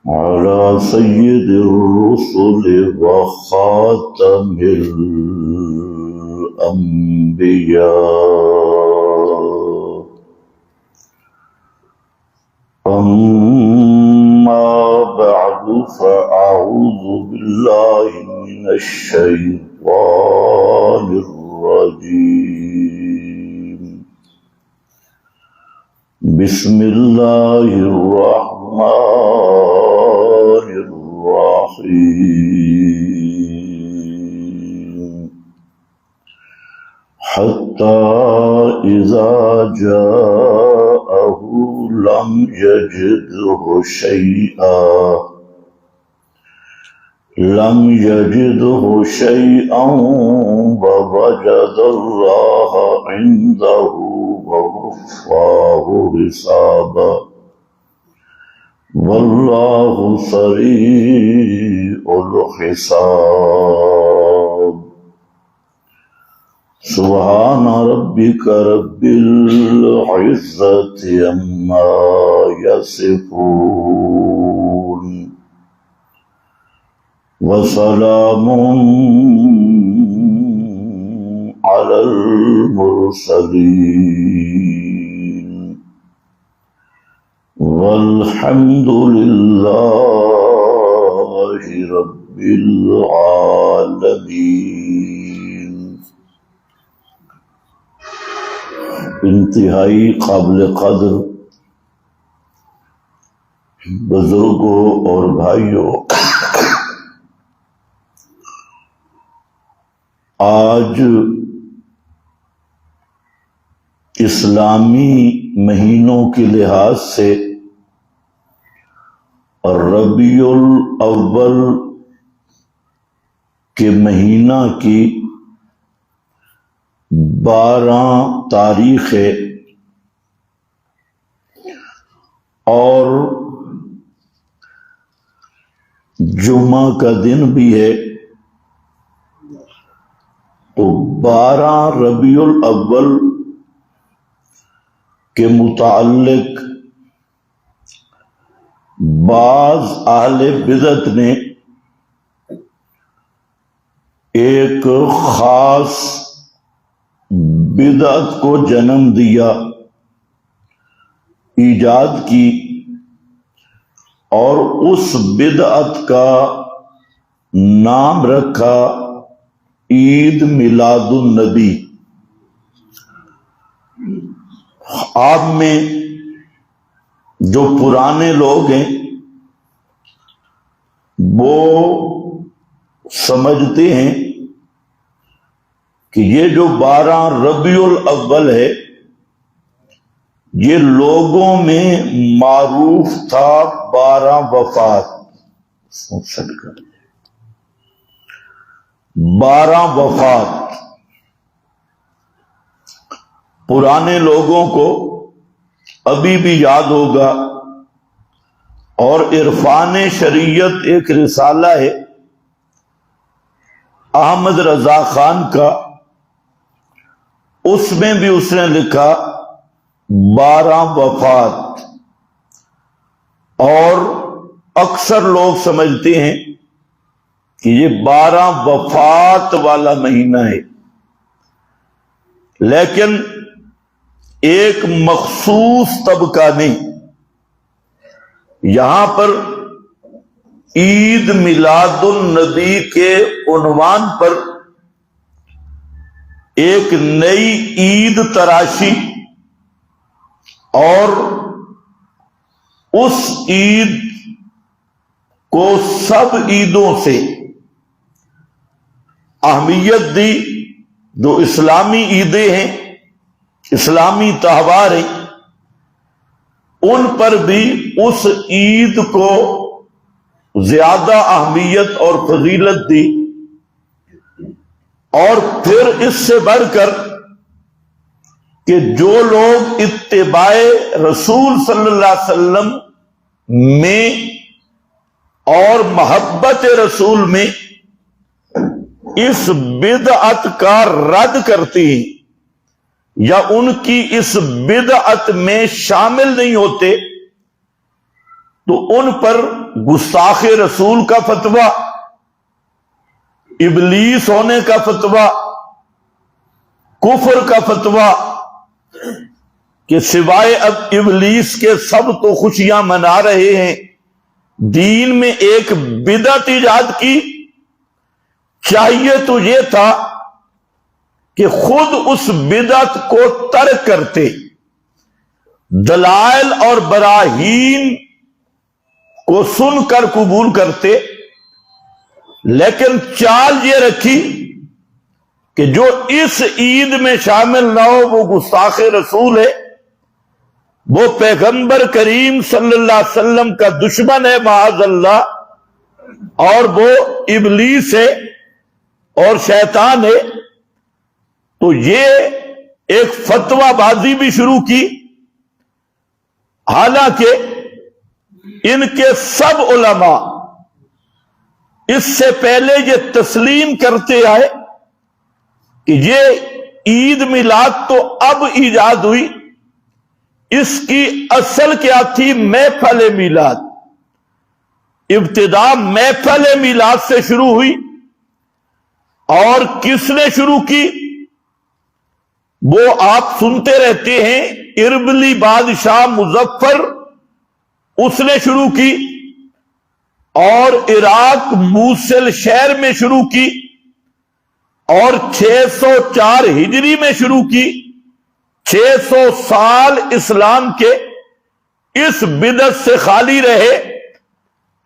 على سيد الرسل وخاتم الأنبياء. أما بعد فأعوذ بالله من الشيطان الرجيم. بسم الله الرحمن الرحيم. حتى إذا جاءه لم يجده شيئا ووجد الله عنده ووفاه حسابا والله سريع الحساب. سبحان ربك رب العزة عما يصفون وسلام على المرسلين والحمد لله رب العالمين. انتہائی قابل قدر بزرگوں اور بھائیوں، آج اسلامی مہینوں کے لحاظ سے ربیع الاول کے مہینہ کی 12 تاریخ ہے اور جمعہ کا دن بھی ہے، تو 12 ربیع الاول کے متعلق بعض اہل بدعت نے ایک خاص بدعت کو جنم دیا، ایجاد کی، اور اس بدعت کا نام رکھا عید میلاد النبی. آپ میں جو پرانے لوگ ہیں وہ سمجھتے ہیں کہ یہ جو 12 ربیع الاول ہے یہ لوگوں میں معروف تھا 12 وفات. 12 وفات پرانے لوگوں کو ابھی بھی یاد ہوگا، اور عرفان شریعت ایک رسالہ ہے احمد رضا خان کا، اس میں بھی اس نے لکھا 12 وفات. اور اکثر لوگ سمجھتے ہیں کہ یہ 12 وفات والا مہینہ ہے، لیکن ایک مخصوص طبقہ نہیں. یہاں پر عید میلاد النبی کے عنوان پر ایک نئی عید تراشی اور اس عید کو سب عیدوں سے اہمیت دی. جو اسلامی عیدیں ہیں، اسلامی تہوار ہیں، ان پر بھی اس عید کو زیادہ اہمیت اور فضیلت دی. اور پھر اس سے بڑھ کر کہ جو لوگ اتباع رسول صلی اللہ علیہ وسلم میں اور محبت رسول میں اس بدعت کا رد کرتی ہیں یا ان کی اس بدعت میں شامل نہیں ہوتے، تو ان پر گستاخ رسول کا فتویٰ، ابلیس ہونے کا فتویٰ، کفر کا فتویٰ کہ سوائے اب ابلیس کے سب تو خوشیاں منا رہے ہیں، دین میں ایک بدعت ایجاد کی، چاہیے تو یہ تھا کہ خود اس بدعت کو ترک کرتے، دلائل اور براہین کو سن کر قبول کرتے، لیکن چال یہ رکھی کہ جو اس عید میں شامل نہ ہو وہ گستاخ رسول ہے، وہ پیغمبر کریم صلی اللہ علیہ وسلم کا دشمن ہے معاذ اللہ، اور وہ ابلیس ہے اور شیطان ہے۔ تو یہ ایک فتویٰ بازی بھی شروع کی، حالانکہ ان کے سب علماء اس سے پہلے یہ تسلیم کرتے آئے کہ یہ عید میلاد تو اب ایجاد ہوئی، اس کی اصل کیا تھی؟ محفل میلاد۔ ابتدا محفل میلاد سے شروع ہوئی، اور کس نے شروع کی؟ وہ آپ سنتے رہتے ہیں، اربلی بادشاہ مظفر، اس نے شروع کی، اور عراق موصل شہر میں شروع کی، اور 604 ہجری میں شروع کی۔ 600 سال اسلام کے اس بدعت سے خالی رہے،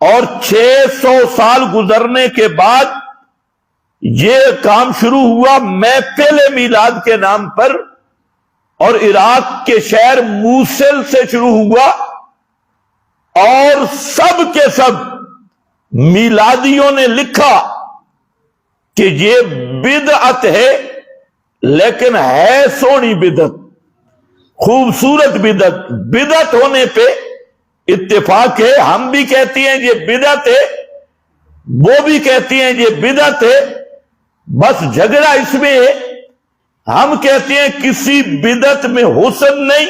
اور 600 سال گزرنے کے بعد یہ کام شروع ہوا محفل میلاد کے نام پر، اور عراق کے شہر موصل سے شروع ہوا، اور سب کے سب میلادیوں نے لکھا کہ یہ بدعت ہے، لیکن ہے سونی بدعت، خوبصورت بدعت۔ بدعت ہونے پہ اتفاق ہے، ہم بھی کہتے ہیں یہ بدعت ہے، وہ بھی کہتے ہیں یہ بدعت ہے، بس جھگڑا اس میں ہے، ہم کہتے ہیں کسی بدعت میں حسن نہیں،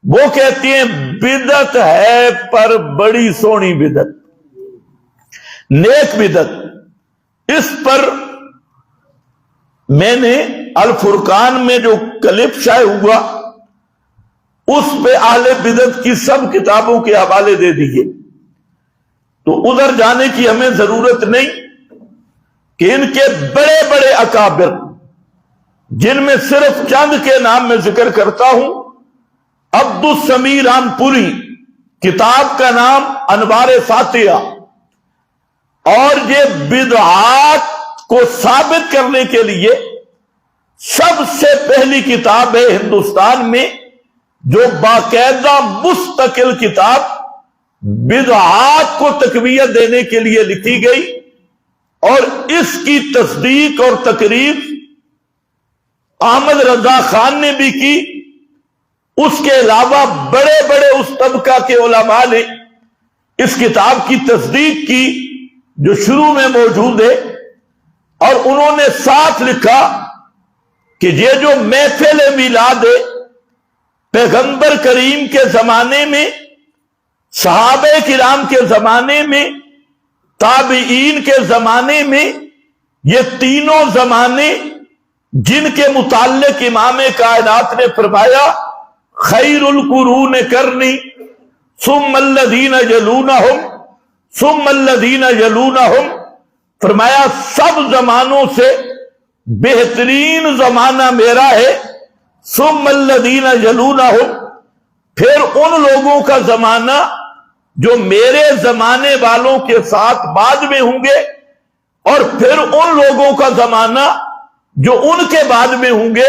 وہ کہتے ہیں بدعت ہے پر بڑی سونی بدعت، نیک بدعت۔ اس پر میں نے الفرقان میں جو کلپ شائع ہوا اس پہ اہل بدعت کی سب کتابوں کے حوالے دے دیے، تو ادھر جانے کی ہمیں ضرورت نہیں کہ ان کے بڑے بڑے اکابر، جن میں صرف چند کے نام میں ذکر کرتا ہوں، عبد السمیع رام پوری، کتاب کا نام انوار فاتحہ، اور یہ بدعات کو ثابت کرنے کے لیے سب سے پہلی کتاب ہے ہندوستان میں جو باقاعدہ مستقل کتاب بدعات کو تقویت دینے کے لیے لکھی گئی، اور اس کی تصدیق اور تقریر احمد رضا خان نے بھی کی۔ اس کے علاوہ بڑے بڑے اس طبقہ کے علماء نے اس کتاب کی تصدیق کی جو شروع میں موجود ہے، اور انہوں نے ساتھ لکھا کہ یہ جو محفل میلاد ہے پیغمبر کریم کے زمانے میں، صحابہ کرام کے زمانے میں، تابعین کے زمانے میں، یہ تینوں زمانے جن کے متعلق امام کائنات نے فرمایا خیر القرون کرنی ثم الذین یلونہم ثم الذین یلونہم، فرمایا سب زمانوں سے بہترین زمانہ میرا ہے، ثم الذین یلونہم، پھر ان لوگوں کا زمانہ جو میرے زمانے والوں کے ساتھ بعد میں ہوں گے، اور پھر ان لوگوں کا زمانہ جو ان کے بعد میں ہوں گے۔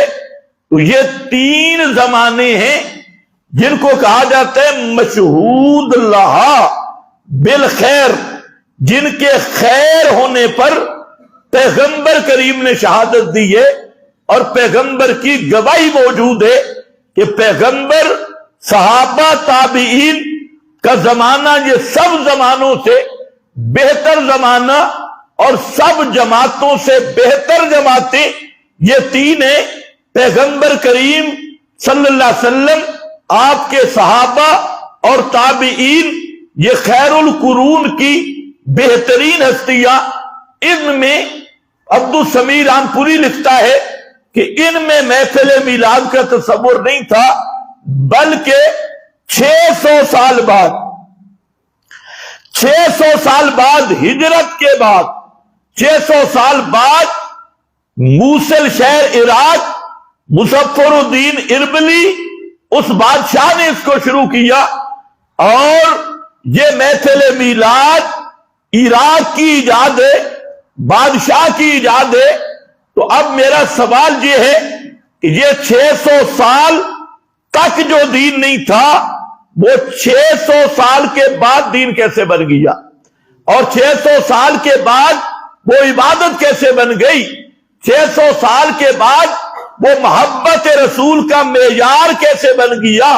تو یہ تین زمانے ہیں جن کو کہا جاتا ہے مشہود لہا بالخیر، جن کے خیر ہونے پر پیغمبر کریم نے شہادت دی ہے، اور پیغمبر کی گواہی موجود ہے کہ پیغمبر، صحابہ، تابعین کا زمانہ یہ سب زمانوں سے بہتر زمانہ، اور سب جماعتوں سے بہتر جماعتیں یہ تین ہیں، پیغمبر کریم صلی اللہ علیہ وسلم، آپ کے صحابہ اور تابعین، یہ خیر القرون کی بہترین ہستیاں، ان میں عبدالسمیع رامپوری لکھتا ہے کہ ان میں محفل میلاد کا تصور نہیں تھا، بلکہ 600 سال بعد 600 سال بعد ہجرت کے بعد 600 سال بعد موصل شہر عراق مظفر الدین اربلی اس بادشاہ نے اس کو شروع کیا، اور یہ محفل میلاد عراق کی ایجاد ہے، بادشاہ کی ایجاد ہے۔ تو اب میرا سوال یہ ہے کہ یہ 600 سال تک جو دین نہیں تھا وہ 600 سال کے بعد دین کیسے بن گیا، اور 600 سال کے بعد وہ عبادت کیسے بن گئی، 600 سال کے بعد وہ محبت رسول کا معیار کیسے بن گیا،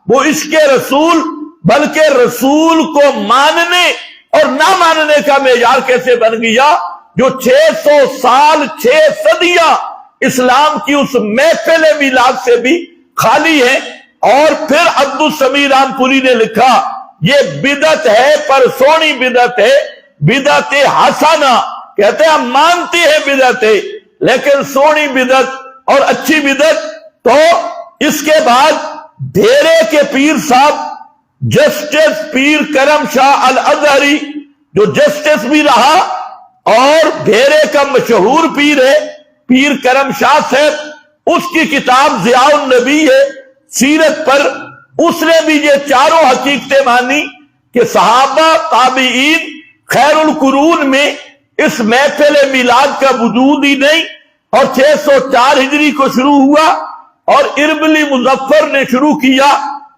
وہ عشق رسول بلکہ رسول کو ماننے اور نہ ماننے کا معیار کیسے بن گیا، جو 600 سال 6 صدیاں اسلام کی اس محفل میلاد سے بھی خالی ہے۔ اور پھر عبدالسمیع رامپوری نے لکھا یہ بدعت ہے، پر سونی بدعت ہے، بدعت حسنہ، کہتے ہیں ہم مانتے ہیں بدعت ہے لیکن سونی بدعت اور اچھی بدعت۔ تو اس کے بعد ڈھیرے کے پیر صاحب جسٹس پیر کرم شاہ الازہری جو جسٹس بھی رہا اور ڈھیرے کا مشہور پیر ہے پیر کرم شاہ صاحب، اس کی کتاب ضیاء النبی ہے سیرت پر، اس نے بھی یہ چاروں حقیقتیں مانی کہ صحابہ تابعین خیر القرون میں اس محفل میلاد کا وجود ہی نہیں، اور 604 ہجری کو شروع ہوا اور اربلی مظفر نے شروع کیا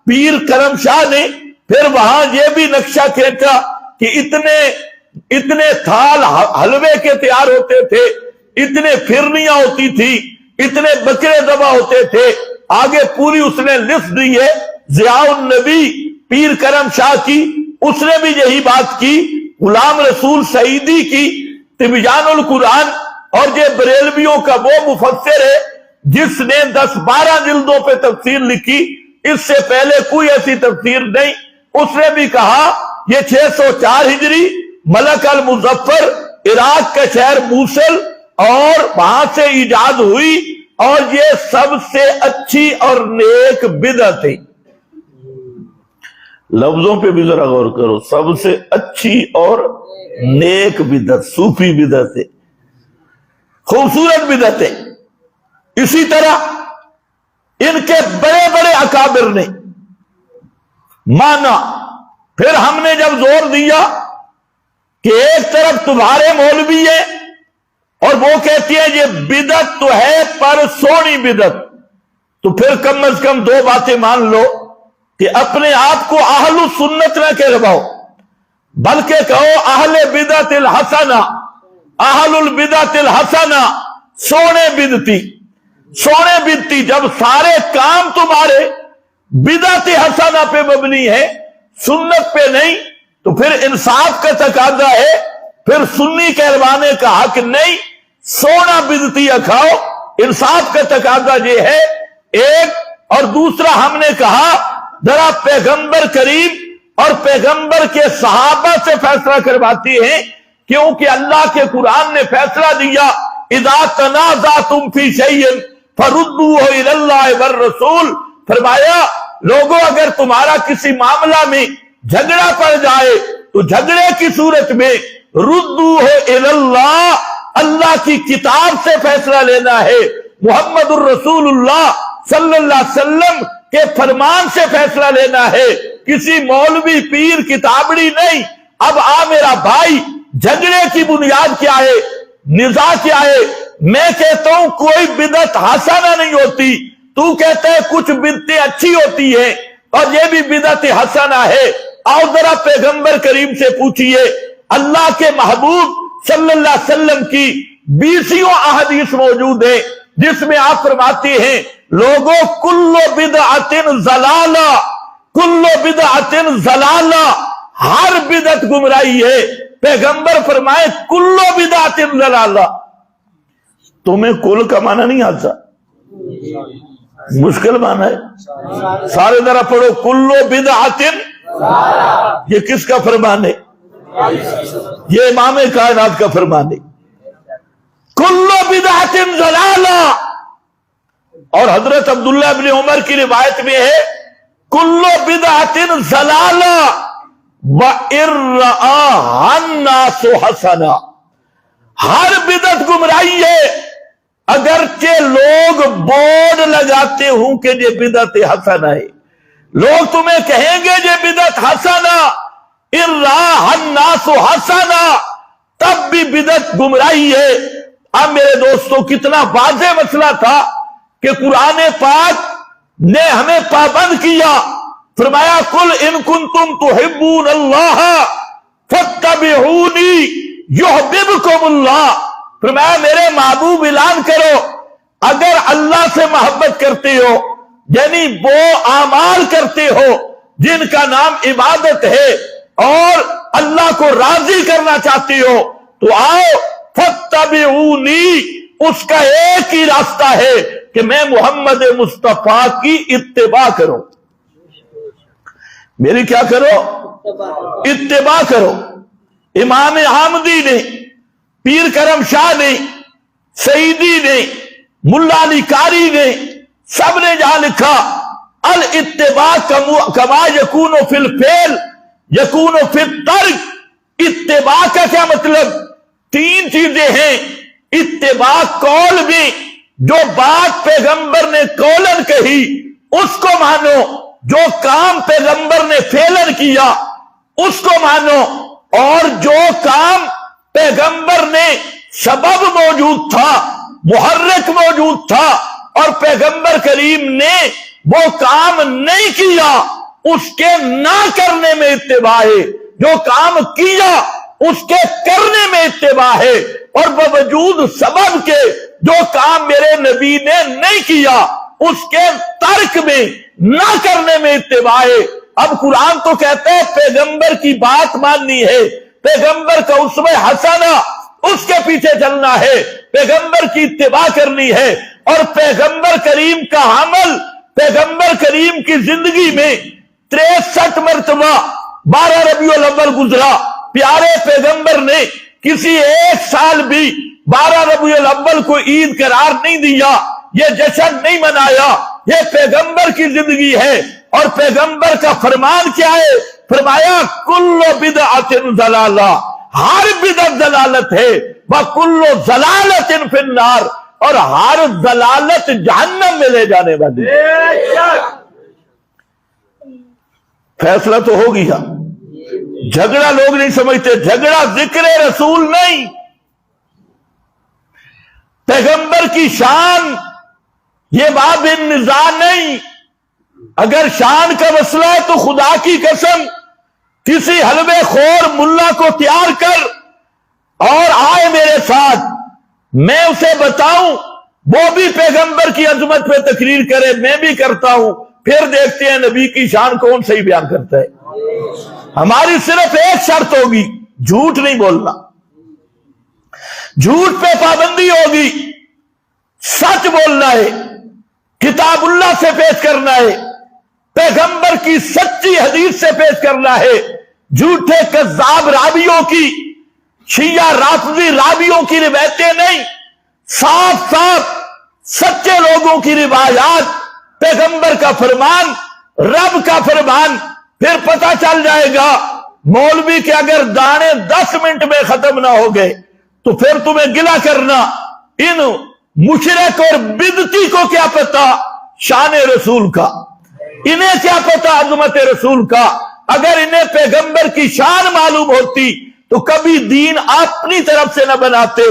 پیر کرم شاہ نے، پھر وہاں یہ بھی نقشہ کھینچا کہ اتنے تھال حلوے کے تیار ہوتے تھے، اتنے پھرنیاں ہوتی تھی، اتنے بکرے ذبح ہوتے تھے، آگے پوری اس نے لسٹ دی ہے ضیاء النبی پیر کرم شاہ کی، اس نے بھی یہی بات کی۔ غلام رسول سعیدی کی تبیان القرآن، اور یہ بریلویوں کا وہ مفسر ہے جس نے 10-12 جلدوں پہ تفسیر لکھی، اس سے پہلے کوئی ایسی تفسیر نہیں، اس نے بھی کہا یہ 604 ہجری ملک المظفر عراق کا شہر موصل اور وہاں سے ایجاد ہوئی، اور یہ سب سے اچھی اور نیک بدعت ہے۔ لفظوں پہ بھی ذرا غور کرو، سب سے اچھی اور نیک بدعت، صوفی بدعت ہے، خوبصورت بدعت ہے۔ اسی طرح ان کے بڑے بڑے اکابر نے مانا، پھر ہم نے جب زور دیا کہ ایک طرف تمہارے مولوی ہے اور وہ کہتی ہے یہ بدعت تو ہے پر سونی بدعت، تو پھر کم از کم 2 باتیں مان لو کہ اپنے آپ کو اہل سنت نہ کہلواؤ، بلکہ کہو اہل بدعت الحسنہ، اہل البدعت الحسنہ، سونے بدعتی، سونے بدعتی۔ جب سارے کام تمہارے بدعت حسنہ پہ مبنی ہے، سنت پہ نہیں، تو پھر انصاف کا تقاضا ہے، پھر سنی کہلوانے کا حق نہیں، سونا بدعتی کھاؤ، انصاف کا تقاضا یہ ہے ایک۔ اور دوسرا ہم نے کہا ذرا پیغمبر کریم اور پیغمبر کے صحابہ سے فیصلہ کرواتی ہیں، کیونکہ اللہ کے قرآن نے فیصلہ دیا اذا تنازعتم فی شیء فردوہ الی اللہ والرسول، فرمایا لوگوں اگر تمہارا کسی معاملہ میں جھگڑا پڑ جائے تو جھگڑے کی صورت میں ردوہ الی اللہ، اللہ کی کتاب سے فیصلہ لینا ہے، محمد الرسول اللہ صلی اللہ علیہ وسلم کے فرمان سے فیصلہ لینا ہے، کسی مولوی پیر کتابڑی نہیں۔ اب آ میرا بھائی، جھگڑے کی بنیاد کیا ہے، نزاع کیا ہے؟ میں کہتا ہوں کوئی بدعت حسنہ نہیں ہوتی، تو کہتا ہے کچھ بدعتیں اچھی ہوتی ہیں اور یہ بھی بدعت حسنہ ہے۔ آؤ ذرا پیغمبر کریم سے پوچھئے، اللہ کے محبوب صلی اللہ علیہ وسلم کی 20 احادیث موجود ہیں جس میں آپ فرماتے ہیں لوگوں کل بدعت ضلالہ، کل بدعت ضلالہ، ہر بدعت گمراہی ہے۔ پیغمبر فرمائے کل بدعت ضلالہ۔ تمہیں کل کا معنی نہیں آتا، مشکل معنی ہے، سارے ذرا پڑھو کل بدعت یہ کس کا فرمان ہے؟ یہ امام کائنات کا فرمان ہے۔ کل بدعت ضلالہ، اور حضرت عبداللہ ابن عمر کی روایت میں ہے کل بدعت ضلالہ وَإِن رَآهَا النَّاسُ حَسَنًا، ہر بدعت گمراہی ہے اگرچہ لوگ بورڈ لگاتے ہوں کہ یہ بدعت حسنہ ہے، لوگ تمہیں کہیں گے یہ بدعت حسنہ، اِن رَآهَا النَّاسُ حَسَنًا، تب بھی بدعت گمراہی ہے۔ اب میرے دوستو کتنا واضح مسئلہ تھا کہ قرآن پاک نے ہمیں پابند کیا، فرمایا قل ان کنتم تحبون اللہ فاتبعونی یحببکم اللہ، فرمایا میرے محبوب اعلان کرو اگر اللہ سے محبت کرتے ہو، یعنی وہ اعمال کرتے ہو جن کا نام عبادت ہے اور اللہ کو راضی کرنا چاہتے ہو تو آؤ فاتبعونی، اس کا ایک ہی راستہ ہے کہ میں محمد مصطفیٰ کی اتباع کرو، میری کیا کرو؟ اتباع کرو۔ امام احمدی نے، پیر کرم شاہ نے، سعیدی نے، ملا علی قاری نے، سب نے جہاں لکھا الاتباع کما یکون فی الفعل یکون فی الترک، اتباع کا کیا مطلب؟ تین چیزیں ہیں، اتباع قول میں جو بات پیغمبر نے قولن کہی اس کو مانو، جو کام پیغمبر نے فعلن کیا اس کو مانو، اور جو کام پیغمبر نے سبب موجود تھا، محرک موجود تھا اور پیغمبر کریم نے وہ کام نہیں کیا، اس کے نہ کرنے میں اتباع ہے، جو کام کیا اس کے کرنے میں اتباع ہے، اور باوجود سبب کے جو کام میرے نبی نے نہیں کیا اس کے ترک میں نہ کرنے میں اتباع ہے۔ اب قرآن تو کہتا ہے پیغمبر کی بات ماننی ہے، پیغمبر کا اسوہ حسنہ اس کے پیچھے چلنا ہے، پیغمبر کی اتباع کرنی ہے، اور پیغمبر کریم کا عمل، پیغمبر کریم کی زندگی میں 63 مرتبہ 12 ربیع الاول گزرا، پیارے پیغمبر نے کسی ایک سال بھی 12 ربیع الاول کو عید قرار نہیں دیا، یہ جشن نہیں منایا، یہ پیغمبر کی زندگی ہے، اور پیغمبر کا فرمان کیا ہے؟ فرمایا کل بدعت ضلالہ، ہر بدعت ضلالت ہے، وَكُلُّ ضَلَالَةٍ فِي النَّارِ، اور ہر ضلالت جہنم میں لے جانے والی۔ فیصلہ تو ہو گیا، جھگڑا لوگ نہیں سمجھتے، جھگڑا ذکر رسول نہیں، پیغمبر کی شان یہ باب النزاع نہیں۔ اگر شان کا مسئلہ ہے تو خدا کی قسم کسی حلوے خور ملا کو تیار کر اور آئے میرے ساتھ، میں اسے بتاؤں، وہ بھی پیغمبر کی عظمت پہ تقریر کرے، میں بھی کرتا ہوں، پھر دیکھتے ہیں نبی کی شان کون صحیح بیان کرتا ہے۔ ہماری صرف ایک شرط ہوگی، جھوٹ نہیں بولنا، جھوٹ پہ پابندی ہوگی، سچ بولنا ہے، کتاب اللہ سے پیش کرنا ہے، پیغمبر کی سچی حدیث سے پیش کرنا ہے، جھوٹے کذاب راویوں کی، شیعہ رافضی راویوں کی روایتیں نہیں، صاف صاف سچے لوگوں کی روایات، پیغمبر کا فرمان، رب کا فرمان، پھر پتہ چل جائے گا۔ مولوی کے اگر دانے 10 منٹ میں ختم نہ ہو گئے تو پھر تمہیں گلہ کرنا، ان مشرک اور بدعتی کو کیا پتا شان رسول کا، انہیں کیا پتا عظمت رسول کا۔ اگر انہیں پیغمبر کی شان معلوم ہوتی تو کبھی دین اپنی طرف سے نہ بناتے،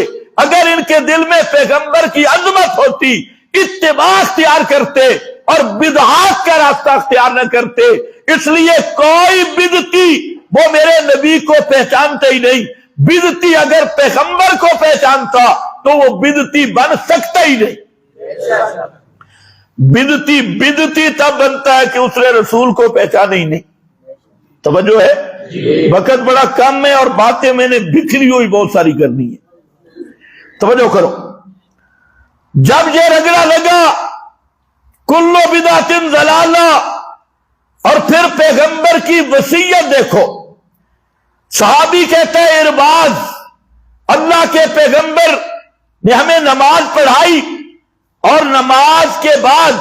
اگر ان کے دل میں پیغمبر کی عظمت ہوتی اتباع اختیار کرتے اور بدعات کا راستہ اختیار نہ کرتے۔ اس لیے کوئی بدعتی وہ میرے نبی کو پہچانتا ہی نہیں، بدعتی اگر پیغمبر کو پہچانتا تو وہ بدعتی بن سکتا ہی نہیں۔ بدعتی تب بنتا ہے کہ اس نے رسول کو پہچانا ہی نہیں۔ توجہ ہے؟ وقت بڑا کم ہے اور باتیں میں نے بکھری ہوئی بہت ساری کرنی ہے، توجہ کرو۔ جب یہ رگڑا لگا کلو بدعت ضلالہ اور پھر پیغمبر کی وصیت دیکھو. صحابی کہتے ہیں ارباز اللہ کے پیغمبر نے ہمیں نماز پڑھائی اور نماز کے بعد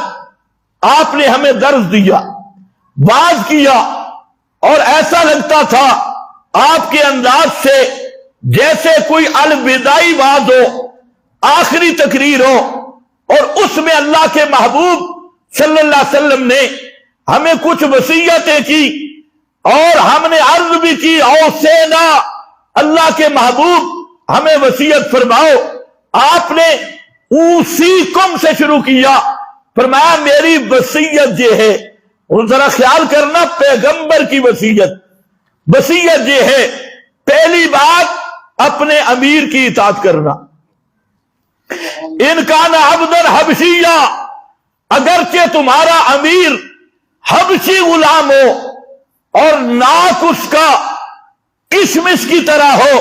آپ نے ہمیں درس دیا، واز کیا، اور ایسا لگتا تھا آپ کے انداز سے جیسے کوئی الوداعی واز ہو، آخری تقریر ہو، اور اس میں اللہ کے محبوب صلی اللہ علیہ وسلم نے ہمیں کچھ وصیتیں کی اور ہم نے عرض بھی کی اوصینا، اللہ کے محبوب ہمیں وصیت فرماؤ. آپ نے اوصیکم سے شروع کیا، فرمایا میری وصیت یہ ہے. اور ذرا خیال کرنا پیغمبر کی وصیت یہ ہے. پہلی بات اپنے امیر کی اطاعت کرنا. ان کان عبدن حبشیہ، اگرچہ تمہارا امیر حبشی غلام ہو اور ناک اس کا کشمش کی طرح ہو،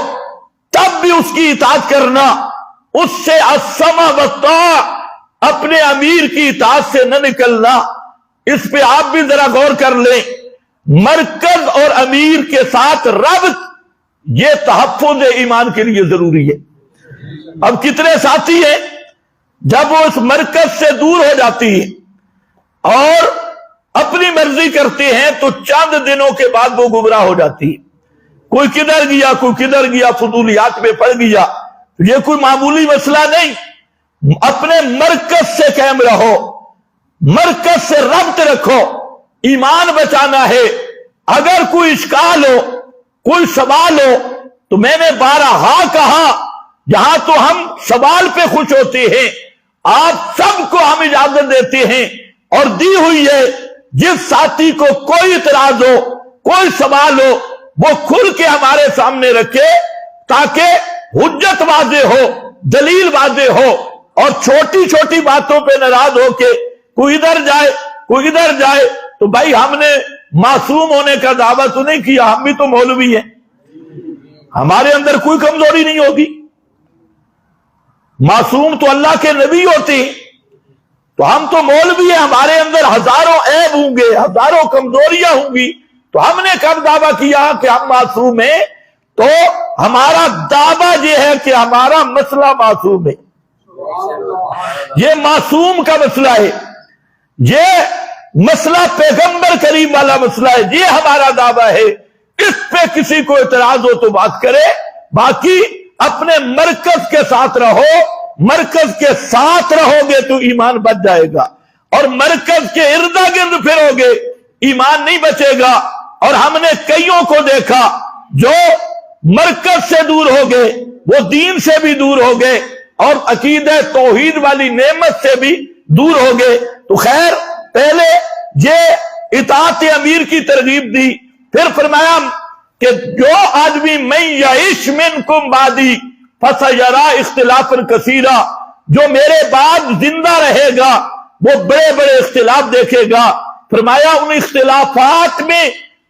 تب بھی اس کی اطاعت کرنا. اس سے السمع والطاعہ، اپنے امیر کی اطاعت سے نہ نکلنا. اس پہ آپ بھی ذرا غور کر لیں. مرکز اور امیر کے ساتھ ربط، یہ تحفظ ایمان کے لیے ضروری ہے. اب کتنے ساتھی ہیں جب وہ اس مرکز سے دور ہو جاتی ہے اور اپنی مرضی کرتے ہیں تو چند دنوں کے بعد وہ گمراہ ہو جاتی ہے. کوئی کدھر گیا، کوئی کدھر گیا، فضولیات میں پڑ گیا. یہ کوئی معمولی مسئلہ نہیں. اپنے مرکز سے قائم رہو، مرکز سے ربط رکھو. ایمان بچانا ہے. اگر کوئی اشکال ہو، کوئی سوال ہو، تو میں نے بارہا کہا یہاں تو ہم سوال پہ خوش ہوتے ہیں. آپ سب کو ہم اجازت دیتے ہیں اور دی ہوئی ہے. جس ساتھی کو کوئی اعتراض ہو، کوئی سوال ہو، وہ کھل کے ہمارے سامنے رکھے تاکہ حجت واضح ہو، دلیل واضح ہو. اور چھوٹی چھوٹی باتوں پہ ناراض ہو کے کوئی ادھر جائے کوئی ادھر جائے تو بھائی ہم نے معصوم ہونے کا دعویٰ تو نہیں کیا، ہم بھی تو مولوی ہیں، ہمارے اندر کوئی کمزوری نہیں ہوگی. معصوم تو اللہ کے نبی ہوتے ہیں، تو ہم تو مولوی ہیں، ہمارے اندر ہزاروں عیب ہوں گے، ہزاروں کمزوریاں ہوں گی. تو ہم نے کب دعویٰ کیا کہ ہم معصوم ہیں؟ تو ہمارا دعویٰ یہ ہے کہ ہمارا مسئلہ معصوم ہے. یہ معصوم کا مسئلہ ہے، یہ مسئلہ پیغمبر کریم والا مسئلہ ہے، یہ ہمارا دعویٰ ہے. اس پہ کسی کو اعتراض ہو تو بات کرے. باقی اپنے مرکز کے ساتھ رہو. مرکز کے ساتھ رہو گے تو ایمان بچ جائے گا، اور مرکز کے ارد گرد پھرو گے ایمان نہیں بچے گا. اور ہم نے کئیوں کو دیکھا جو مرکز سے دور ہو گئے، وہ دین سے بھی دور ہو گئے اور عقیدہ توحید والی نعمت سے بھی دور ہو گئے. تو خیر، پہلے یہ اطاعت امیر کی ترغیب دی. پھر فرمایا کہ جو آدمی من یعش منکم بعدی فسیرا اختلافا کثیرا، جو میرے بعد زندہ رہے گا وہ بڑے بڑے اختلاف دیکھے گا. فرمایا ان اختلافات میں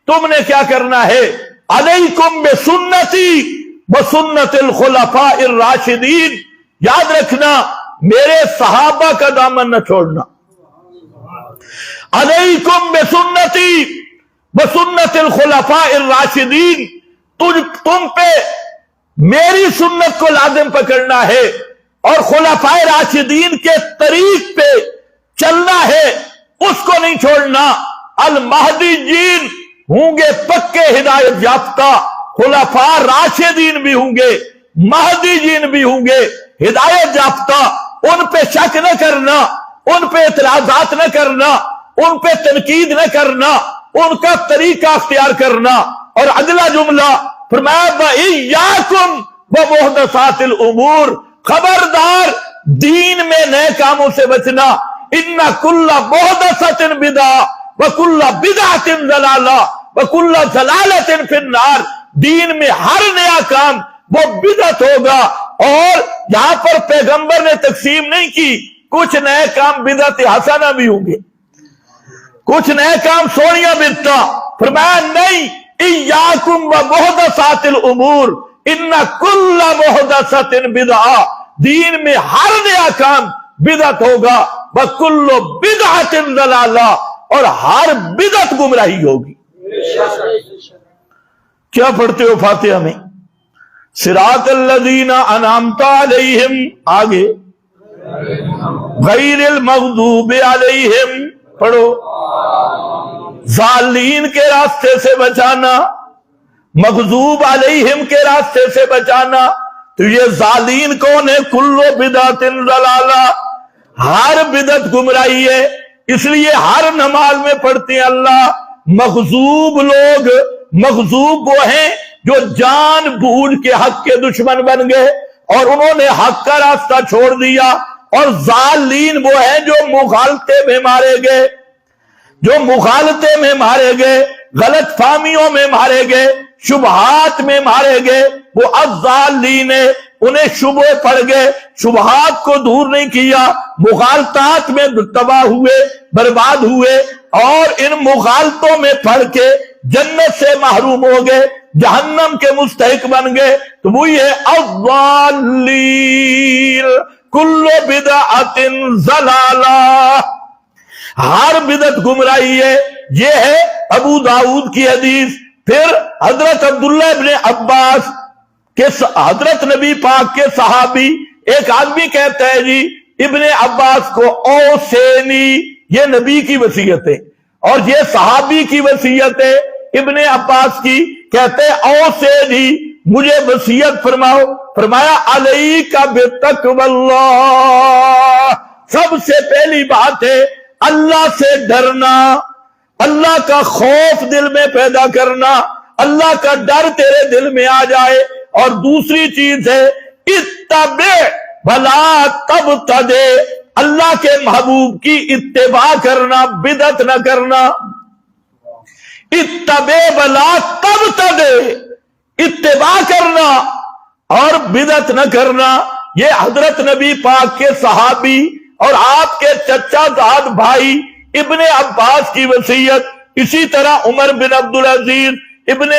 تم نے کیا کرنا ہے؟ علیکم بسنتی وسنت الخلفاء الراشدین. یاد رکھنا میرے صحابہ کا دامن نہ چھوڑنا. علیکم بسنتی وسنت الخلفاء الراشدین، تم پہ میری سنت کو لازم پکڑنا ہے اور خلفاء راشدین کے طریق پہ چلنا ہے، اس کو نہیں چھوڑنا. المہدیین ہوں گے پکے ہدایت یافتہ، خلفاء راشدین بھی ہوں گے، مہدیین بھی ہوں گے ہدایت یافتہ. ان پہ شک نہ کرنا، ان پہ اعتراضات نہ کرنا، ان پہ تنقید نہ کرنا، ان کا طریقہ اختیار کرنا. اور اگلا جملہ فرمایا وَإِيَّاكُمْ وَمُحْدَثَاتِ الْأُمُورِ، خبردار دین میں نئے کاموں سے بچنا. إِنَّ كُلَّ مُحْدَثَةٍ بِدْعَةٍ وَكُلَّ بِدْعَةٍ ضَلَالَةٍ وَكُلَّ ضَلَالَةٍ فِي النَّارِ. دین میں ہر نیا کام وہ بدعت ہوگا. اور یہاں پر پیغمبر نے تقسیم نہیں کی، کچھ نئے کام بدعت حسنہ بھی ہوں گے، کچھ نئے کام سونیا بدعت. فرمایا نہیں، ایاکم ومحدثات الامور ان کل محدثۃ بدعہ، دین میں ہر نیا کام بدعت ہوگا. وکل بدعۃ ضلالہ، اور ہر بدعت گمراہی ہوگی۔ کیا پڑھتے ہو فاتحہ میں؟ صراط الذین انعمت علیہم، آگے غیر المغضوب علیہم پڑھو، ضالین کے راستے سے بچانا، مغضوب علیہم کے راستے سے بچانا۔ تو یہ ضالین کون ہے؟ کل بدعت ضلالہ، ہر بدعت گمراہی ہے۔ اس لیے ہر نماز میں پڑھتے ہیں اللہ مغضوب لوگ، مغضوب وہ ہیں جو جان بوجھ کے حق کے دشمن بن گئے اور انہوں نے حق کا راستہ چھوڑ دیا، اور ضالین وہ ہیں جو مغالطے میں مارے گئے، جو مغالطے میں مارے گئے، غلط فہمیوں میں مارے گئے، شبہات میں مارے گئے، وہ الضالین ہے۔ انہیں شبہ پڑ گئے، شبہات کو دور نہیں کیا، مغالطات میں تباہ ہوئے، برباد ہوئے، اور ان مغالطوں میں پڑ کے جنت سے محروم ہو گئے، جہنم کے مستحق بن گئے۔ تو وہی ہے الضالین، کل بدعت ضلالہ، ہر بدعت گمراہی ہے۔ یہ ہے ابو داؤد کی حدیث۔ پھر حضرت عبداللہ ابن عباس کہ حضرت نبی پاک کے صحابی، ایک آدمی کہتا ہے جی ابن عباس کو اوصینی، یہ نبی کی وصیت ہے اور یہ صحابی کی وصیت ہے ابن عباس کی، کہتے اوصینی، مجھے وصیت فرماؤ۔ فرمایا علیک بتقوی اللہ، سب سے پہلی بات ہے اللہ سے ڈرنا، اللہ کا خوف دل میں پیدا کرنا، اللہ کا ڈر تیرے دل میں آ جائے۔ اور دوسری چیز ہے اتبع ولا تبتدع، اللہ کے محبوب کی اتباع کرنا، بدعت نہ کرنا۔ اتبع ولا تبتدع، اتباع کرنا اور بدعت نہ کرنا۔ یہ حضرت نبی پاک کے صحابی اور آپ کے چچا زاد بھائی ابن عباس کی وصیت، اسی طرح عمر بن عبدالعزیز، ابن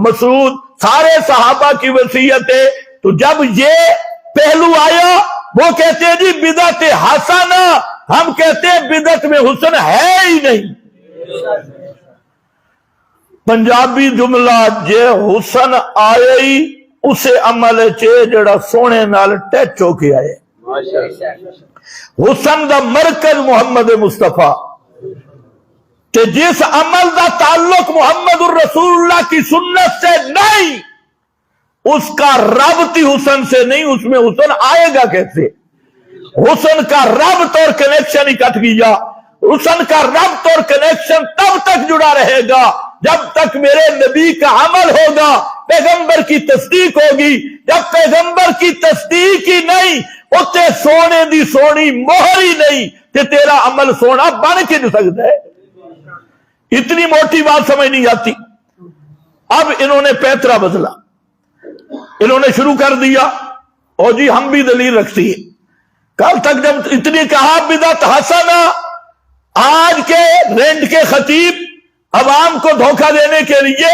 مسعود، سارے صحابہ کی وصیت ہے۔ تو جب یہ پہلو آیا، وہ کہتے ہیں جی بدعت حسنہ، ہم کہتے ہیں بدعت میں حسن ہے ہی نہیں۔ پنجابی جملہ جے حسن آئے ہی اسے عمل چے جڑا سونے نال ٹچ ہو کے آئے۔ حسن دا مرکز محمد مصطفیٰ، کہ جس عمل دا تعلق محمد الرسول اللہ کی سنت سے نہیں، اس کا ربط ہی حسن سے نہیں، اس میں حسن آئے گا کیسے؟ حسن کا ربط اور کنیکشن ہی کٹ گیا۔ حسن کا ربط اور کنیکشن تب تک جڑا رہے گا جب تک میرے نبی کا عمل ہوگا، پیغمبر کی تصدیق ہوگی۔ جب پیغمبر کی تصدیق ہی نہیں، اتے سونے دی سونی مہر ہی نہیں کہ تیرا عمل سونا بن کے نہیں سکتا ہے۔ اتنی موٹی بات سمجھ نہیں آتی۔ اب انہوں نے پیترا بدلا، انہوں نے شروع کر دیا اور جی ہم بھی دلیل رکھتی ہیں۔ کل تک جب اتنی کہا بدعت حسنہ، آج کے رینٹ کے خطیب عوام کو دھوکہ دینے کے لیے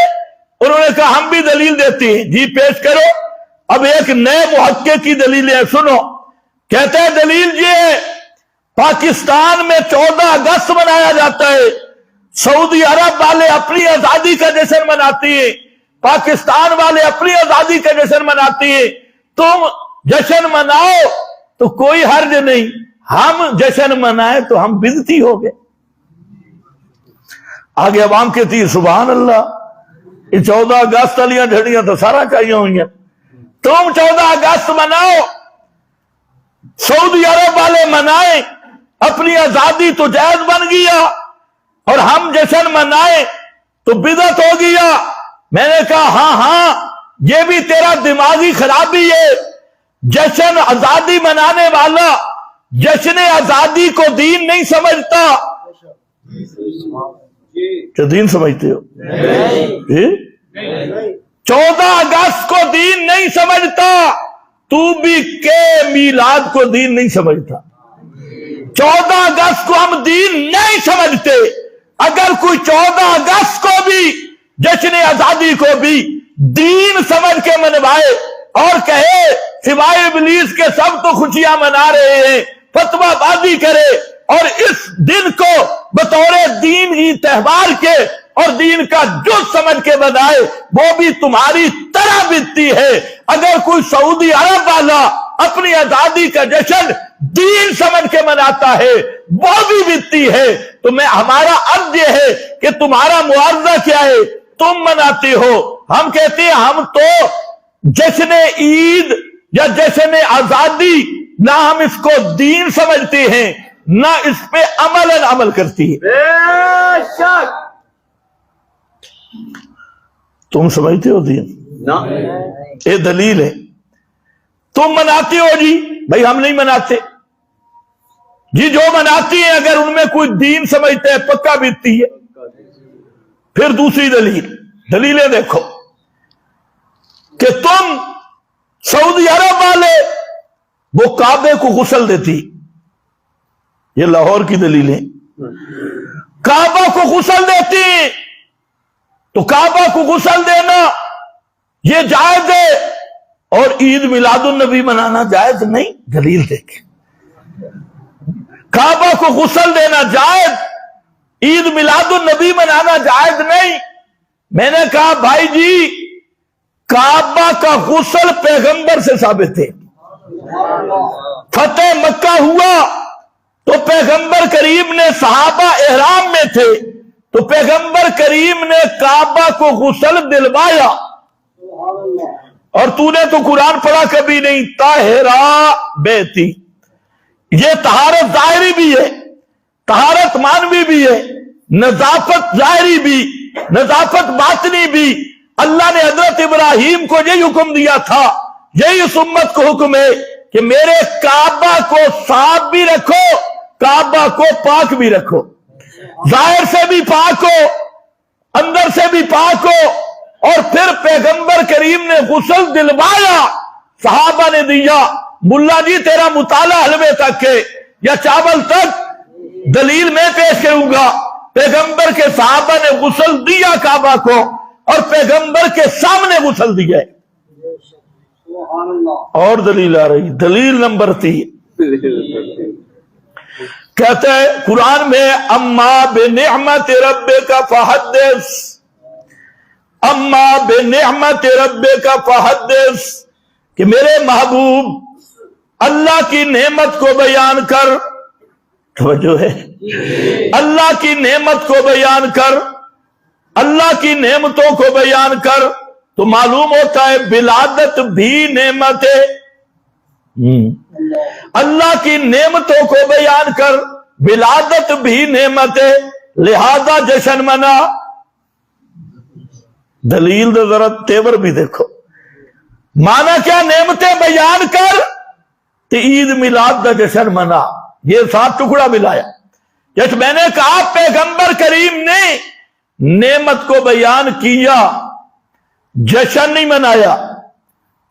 انہوں نے کہا ہم بھی دلیل دیتی ہیں، جی پیش کرو۔ اب ایک نئے محقق کی دلیلیں سنو۔ کہتے ہیں دلیل یہ ہے، پاکستان میں 14 اگست منایا جاتا ہے، سعودی عرب والے اپنی آزادی کا جشن مناتی ہیں، پاکستان والے اپنی آزادی کا جشن مناتی ہیں، تم جشن مناؤ تو کوئی حرج نہیں، ہم جشن منائے تو ہم بدعتی ہو گئے۔ آگے عوام کہتی ہے سبحان اللہ، یہ 14 اگست والیاں جھڑیاں تو سارا چاہیے ہوئی ہیں، تم 14 اگست مناؤ، سعودی عرب والے منائیں، اپنی آزادی تو جائز بن گیا، اور ہم جشن منائیں تو بدعت ہو گیا۔ میں نے کہا ہاں ہاں، یہ بھی تیرا دماغی خرابی ہے۔ جشن آزادی منانے والا جشن آزادی کو دین نہیں سمجھتا۔ کیا دین سمجھتے ہو؟ 14 اگست کو دین نہیں سمجھتا، تو بھی کے میلاد کو دین نہیں سمجھتا۔ 14 اگست کو ہم دین نہیں سمجھتے۔ اگر کوئی 14 اگست کو بھی، جشن آزادی کو بھی دین سمجھ کے منوائے اور کہے سوائے ابلیس کے سب تو خوشیاں منا رہے ہیں، فتویٰ بازی کرے، اور اس دن کو بطور دین ہی تہوار کے اور دین کا جز سمجھ کے بنائے، وہ بھی تمہاری طرح بیتتی ہے۔ اگر کوئی سعودی عرب والا اپنی آزادی کا جشن دین سمجھ کے مناتا ہے، وہ بھی بیتتی ہے، تو ہمارا عرض یہ ہے کہ تمہارا معاوضہ کیا ہے؟ تم مناتے ہو، ہم کہتے ہیں ہم تو جشن عید یا جشن آزادی نہ ہم اس کو دین سمجھتے ہیں نہ اس پہ عمل کرتی ہے۔ بے شک تم سمجھتے ہو دین؟ یہ دلیل ہے۔ تم مناتے ہو جی، بھائی ہم نہیں مناتے جی، جو مناتی ہیں اگر ان میں کوئی دین سمجھتے ہے پکا بیتتی ہے۔ پھر دوسری دلیلیں دیکھو کہ تم سعودی عرب والے وہ کعبے کو غسل دیتی، یہ لاہور کی دلیلیں، کعبہ کو غسل دیتی، تو کعبہ کو غسل دینا یہ جائز ہے اور عید میلاد النبی منانا جائز نہیں؟ دلیل دیکھیں، کعبہ کو غسل دینا جائز، عید میلاد النبی منانا جائز نہیں۔ میں نے کہا بھائی جی کعبہ کا غسل پیغمبر سے ثابت ہے، فتح مکہ ہوا تو پیغمبر کریم نے، صحابہ احرام میں تھے تو پیغمبر کریم نے کعبہ کو غسل دلوایا، اور تو نے تو قرآن پڑھا کبھی نہیں، طاہرا بیتی، یہ طہارت ظاہری بھی ہے، طہارت مانوی بھی ہے، نظافت ظاہری بھی، نظافت باطنی بھی۔ اللہ نے حضرت ابراہیم کو یہی حکم دیا تھا، یہی اس امت کو حکم ہے کہ میرے کعبہ کو صاف بھی رکھو، کعبہ کو پاک بھی رکھو، ظاہر سے بھی پاک ہو، اندر سے بھی پاک ہو۔ اور پھر پیغمبر کریم نے غسل دلوایا، صحابہ نے دیا۔ ملا جی تیرا مطالعہ حلوے تک ہے یا چاول تک، دلیل میں پیش کروں گا۔ پیغمبر کے صحابہ نے غسل دیا کعبہ کو، اور پیغمبر کے سامنے غسل دیا ہے۔ اور دلیل آ رہی، دلیل نمبر 3 کہتا ہے قرآن میں اما بنعمت ربک فحدث، اما بنعمت ربک فحدث، کہ میرے محبوب اللہ کی نعمت کو بیان کر، توجہ ہے، اللہ کی نعمت کو بیان کر، اللہ کی نعمتوں کو بیان کر، تو معلوم ہوتا ہے ولادت بھی نعمت ہے۔ اللہ کی نعمتوں کو بیان کر، ولادت بھی نعمت ہے، لہذا جشن منا۔ دلیل دے ذرا تیور بھی دیکھو، مانا کیا؟ نعمتیں بیان کر تو عید میلاد دا جشن منا، یہ 7 ٹکڑا ملایا۔ جیسے میں نے کہا پیغمبر کریم نے نعمت کو بیان کیا، جشن نہیں منایا،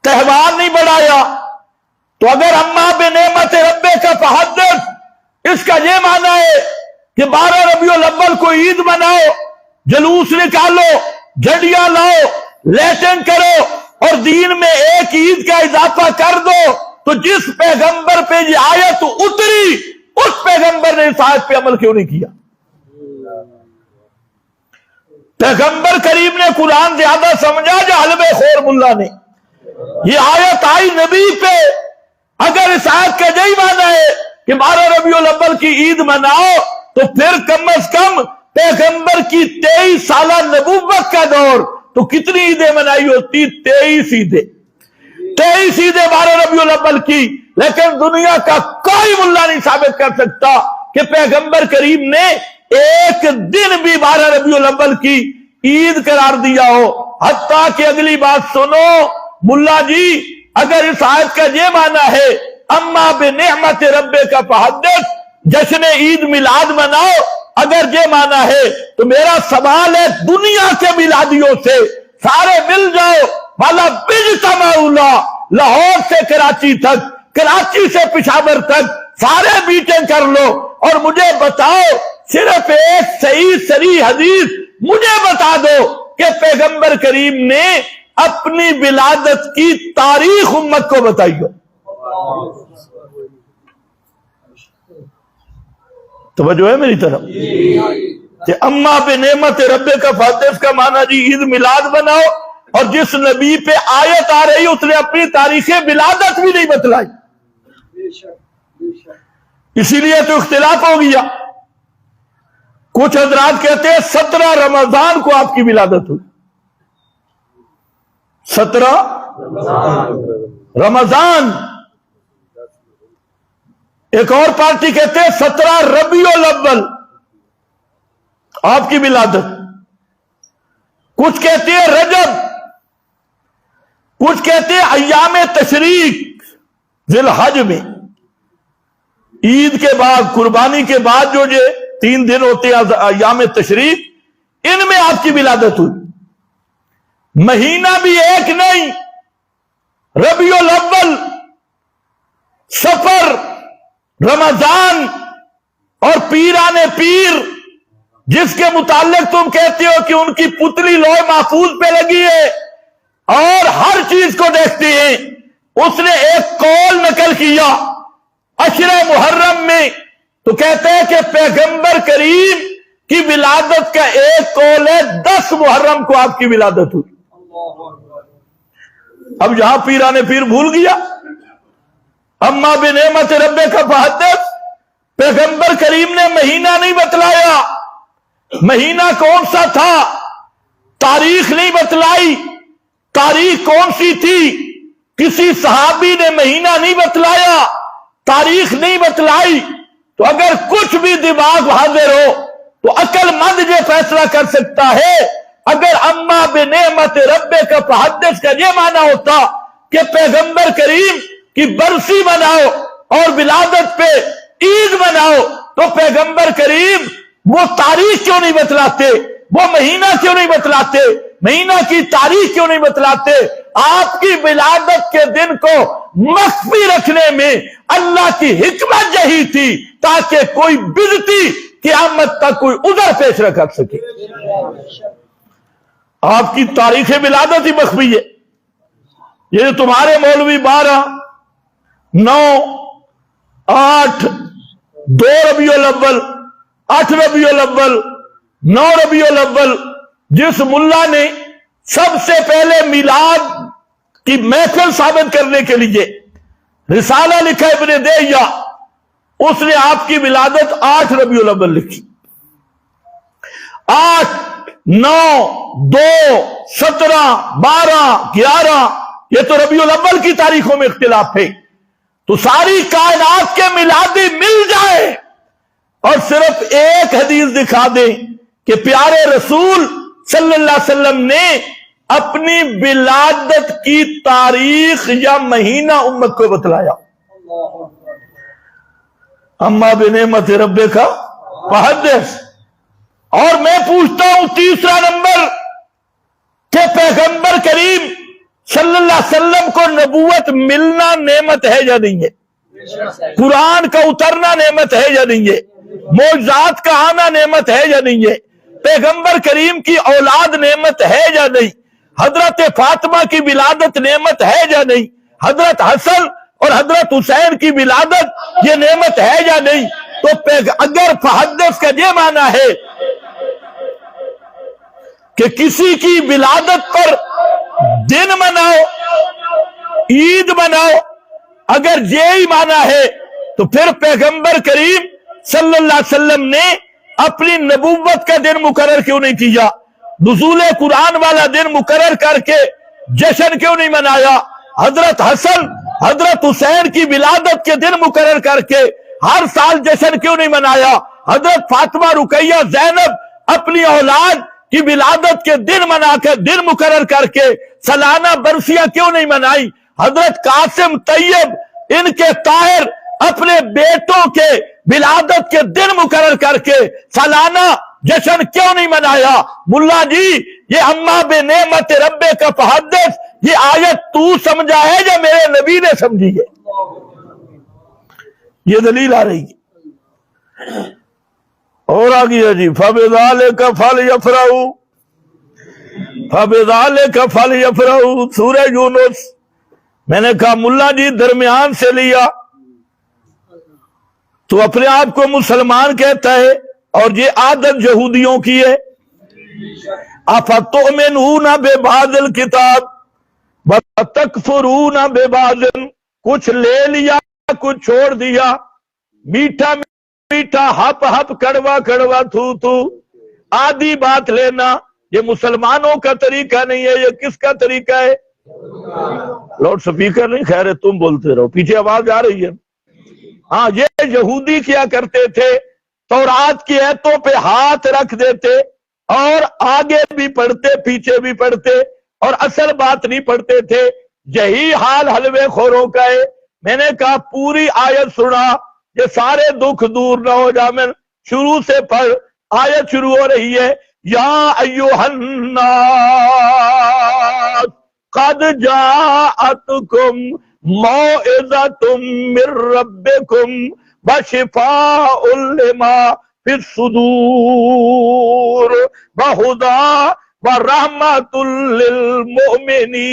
تہوار نہیں بڑھایا، تو اگر اما بنعمت ربک فحدث، اس کا یہ معنی ہے کہ 12 ربیع الاول کو عید مناؤ، جلوس نکالو، جھنڈیاں لاؤ، لیٹن کرو، اور دین میں ایک عید کا اضافہ کر دو، تو جس پیغمبر پہ یہ آیت اتری اس پیغمبر نے اس آیت پہ عمل کیوں نہیں کیا؟ پیغمبر کریم نے قرآن زیادہ سمجھا یا حلوے خور ملا نے؟ یہ آیت آئی نبی پہ، اگر اس آیت کا یہی معنی ہے کہ 12 ربیع الاول کی عید مناؤ، تو پھر کم از کم پیغمبر کی 23 سالہ نبوت کا دور تو کتنی عیدیں منائی ہوتی؟ 23 عیدیں، 23 عیدیں 12 ربیع الاول کی۔ لیکن دنیا کا کوئی ملا نہیں ثابت کر سکتا کہ پیغمبر کریم نے ایک دن بھی 12 ربیع الاول کی عید قرار دیا ہو۔ حتیٰ کہ اگلی بات سنو ملا جی، اگر اس آیت کا یہ معنی ہے اما بنعمت ربک فحدث، جشن عید میلاد مناؤ، اگر یہ معنی ہے تو میرا سوال ہے دنیا کے میلادیوں سے سارے مل جاؤ، والا بجتمعوا، لاہور سے کراچی تک، کراچی سے پشاور تک، سارے میٹنگ کر لو اور مجھے بتاؤ، صرف ایک صحیح صریح حدیث مجھے بتا دو کہ پیغمبر کریم نے اپنی ولادت کی تاریخ امت کو بتائی ہو۔ توجہ ہے میری طرف؟ کہ اما بنعمت رب کا فحدث کا معنی جی عید میلاد بناؤ، اور جس نبی پہ آیت آ رہی اس نے اپنی تاریخ ولادت بھی نہیں بتلائی، اسی لیے تو اختلاف ہو گیا۔ کچھ حضرات کہتے ہیں 17 رمضان کو آپ کی ولادت ہوئی، 17 رمضان۔ ایک اور پارٹی کہتے ہیں 17 ربیع الاول آپ کی ولادت، کچھ کہتے ہیں رجب، کچھ کہتے ہیں ایام تشریق ذی الحج میں، عید کے بعد قربانی کے بعد جو 3 دن ہوتے ہیں ایام تشریق، ان میں آپ کی ولادت ہوئی۔ مہینہ بھی ایک نہیں، ربیع الاول، صفر، رمضان اور پیران پیر، جس کے متعلق تم کہتے ہو کہ ان کی پتلی لوح محفوظ پہ لگی ہے اور ہر چیز کو دیکھتے ہیں، اس نے ایک قول نقل کیا عشرہ محرم میں، تو کہتے ہیں کہ پیغمبر کریم کی ولادت کا ایک قول ہے 10 محرم کو آپ کی ولادت ہوئی۔ اب جہاں پیران پیر بھول گیا، اما بنعمت رب کا فحدث، پیغمبر کریم نے مہینہ نہیں بتلایا، مہینہ کون سا تھا تاریخ نہیں بتلائی، تاریخ کون سی تھی کسی صحابی نے مہینہ نہیں بتلایا، تاریخ نہیں بتلائی۔ تو اگر کچھ بھی دماغ حاضر ہو تو عقل مند یہ فیصلہ کر سکتا ہے، اگر اما بنعمت رب کا فحدث کا یہ معنی ہوتا کہ پیغمبر کریم کی برسی مناؤ اور ولادت پہ عید مناؤ، تو پیغمبر کریم وہ تاریخ کیوں نہیں بتلاتے، وہ مہینہ کیوں نہیں بتلاتے، مہینہ کی تاریخ کیوں نہیں بتلاتے؟ آپ کی ولادت کے دن کو مخفی رکھنے میں اللہ کی حکمت یہی تھی تاکہ کوئی بدعتی قیامت تک کوئی عذر پیش نہ کر سکے۔ آپ کی تاریخ ولادت ہی مخفی ہے۔ یہ تمہارے مولوی 12، 9، 8، 2 ربیع الاول، 8 ربیع الاول، 9 ربیع الاول، جس ملا نے سب سے پہلے میلاد کی محفل ثابت کرنے کے لیے رسالہ لکھا ابن دیہ، اس نے آپ کی ولادت 8 ربیع الاول لکھی۔ 8، 9، 2، 17، 12، 11، یہ تو ربیع الاول کی تاریخوں میں اختلاف ہے۔ تو ساری کائنات کے میلادی مل جائے اور صرف ایک حدیث دکھا دیں کہ پیارے رسول صلی اللہ علیہ وسلم نے اپنی ولادت کی تاریخ یا مہینہ امت کو بتلایا۔ اما بنعمت رب کا فحدث۔ اور میں پوچھتا ہوں تیسرا نمبر کہ پیغمبر کریم صلی اللہ علیہ وسلم کو نبوت ملنا نعمت ہے یا نہیں ہے؟ قرآن کا اترنا نعمت ہے یا نہیں ہے؟ معجزات کا آنا نعمت ہے یا نہیں ہے؟ پیغمبر کریم کی اولاد نعمت ہے یا نہیں؟ حضرت فاطمہ کی ولادت نعمت ہے یا نہیں؟ حضرت حسن اور حضرت حسین کی ولادت یہ نعمت ہے یا نہیں؟ تو اگر فحدث کا یہ معنی ہے کہ کسی کی ولادت پر دن مناؤ، عید مناؤ، اگر یہی معنی ہے تو پھر پیغمبر کریم صلی اللہ علیہ وسلم نے اپنی نبوت کا دن مقرر کیوں نہیں کیا؟ نزول قرآن والا دن مقرر کر کے جشن کیوں نہیں منایا؟ حضرت حسن حضرت حسین کی ولادت کے دن مقرر کر کے ہر سال جشن کیوں نہیں منایا؟ حضرت فاطمہ رقیہ زینب اپنی اولاد کی ولادت کے دن منا کے دن مقرر کر کے سالانہ برسیاں کیوں نہیں منائی؟ حضرت قاسم طیب ان کے طاہر اپنے بیٹوں کے ولادت کے دن مقرر کر کے سالانہ جشن کیوں نہیں منایا؟ ملا جی یہ اما بنعمت رب کا فحدث یہ آیت تو سمجھا ہے یا میرے نبی نے سمجھی ہے؟ یہ دلیل آ رہی ہے۔ اور آگیا جی فَبِذَلِكَ فَلْيَفْرَحُوا، فَبِذَلِكَ فَلْيَفْرَحُوا، سورہ یونس۔ میں نے کہا ملا جی درمیان سے لیا، تو اپنے آپ کو مسلمان کہتا ہے، اور یہ عادت یہودیوں کی ہے۔ افتؤمنون ببعض الکتاب وتکفرون ببعض، کچھ لے لیا کچھ چھوڑ دیا، میٹھا میٹھا ہپ ہپ کڑوا کڑوا تھو تھو، آدھی بات لینا، یہ مسلمانوں کا طریقہ نہیں ہے۔ یہ کس کا طریقہ ہے؟ لاؤڈ سپیکر نہیں، خیر ہے تم بولتے رہو، پیچھے آواز آ رہی ہے۔ ہاں، یہ یہودی کیا کرتے تھے، تورات کی ایتوں پہ ہاتھ رکھ دیتے اور آگے بھی پڑھتے پیچھے بھی پڑھتے اور اصل بات نہیں پڑھتے تھے۔ یہی حال حلوے خوروں کا ہے۔ میں نے کہا پوری آیت سنا، یہ سارے دکھ دور نہ ہو جائیں، شروع سے پڑھ۔ آیت شروع ہو رہی ہے، یا ایھا الناس قد جاءتکم موعظۃ من ربکم وشفاء لما فی الصدور وہدی ورحمۃ للمؤمنین۔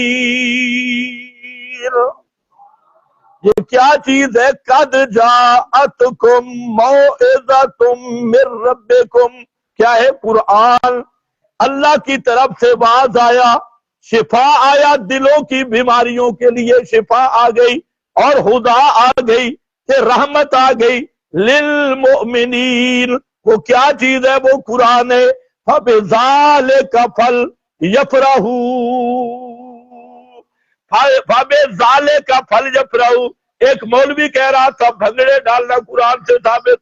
یہ کیا چیز ہے؟ قد جاءتکم موعظۃ من ربکم، کیا ہے؟ قرآن، اللہ کی طرف سے واعظ آیا، شفا آیا، دلوں کی بیماریوں کے لیے شفا آ گئی، اور ہدا آ گئی کہ رحمت آ گئی للمؤمنین۔ وہ کیا چیز ہے؟ وہ قرآن ہے۔ فَبِذَالِكَ فَلْيَفْرَحُوا، فَبِذَالِكَ فَلْيَفْرَحُوا۔ ایک مولوی کہہ رہا تھا بھنگڑے ڈالنا قرآن سے ثابت،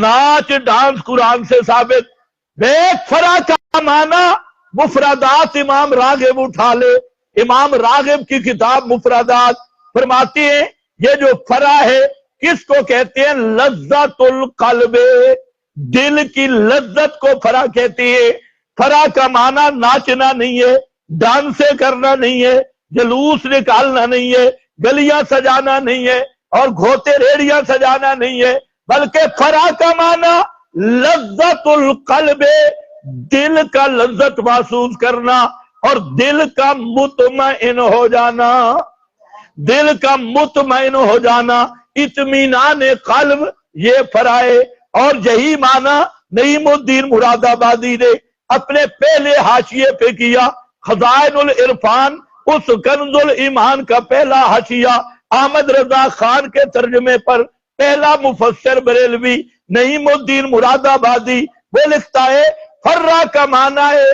ناچ ڈانس قرآن سے ثابت۔ بیک فرح کا معنی مفردات امام راغب اٹھا لے، امام راغب کی کتاب مفردات فرماتی ہیں یہ جو فرح ہے کس کو کہتے ہیں؟ لذت القلب، دل کی لذت کو فرح کہتی ہے۔ فرح کا معنی ناچنا نہیں ہے، ڈانسے کرنا نہیں ہے، جلوس نکالنا نہیں ہے، گلیاں سجانا نہیں ہے، اور گھوتے ریڑیاں سجانا نہیں ہے، بلکہ فرح کا معنی لذت القلب، دل کا لذت محسوس کرنا اور دل کا مطمئن ہو جانا، دل کا مطمئن ہو جانا، اطمینان قلب، یہ فرح ہے۔ اور یہی معنی نعیم الدین مراد آبادی نے اپنے پہلے حاشیے پہ کیا، خزائن العرفان، اس کنز الایمان کا پہلا حاشیہ احمد رضا خان کے ترجمے پر پہلا مفسر بریلوی نعیم الدین مراد آبادی وہ لکھتا ہے فرح کا معنی ہے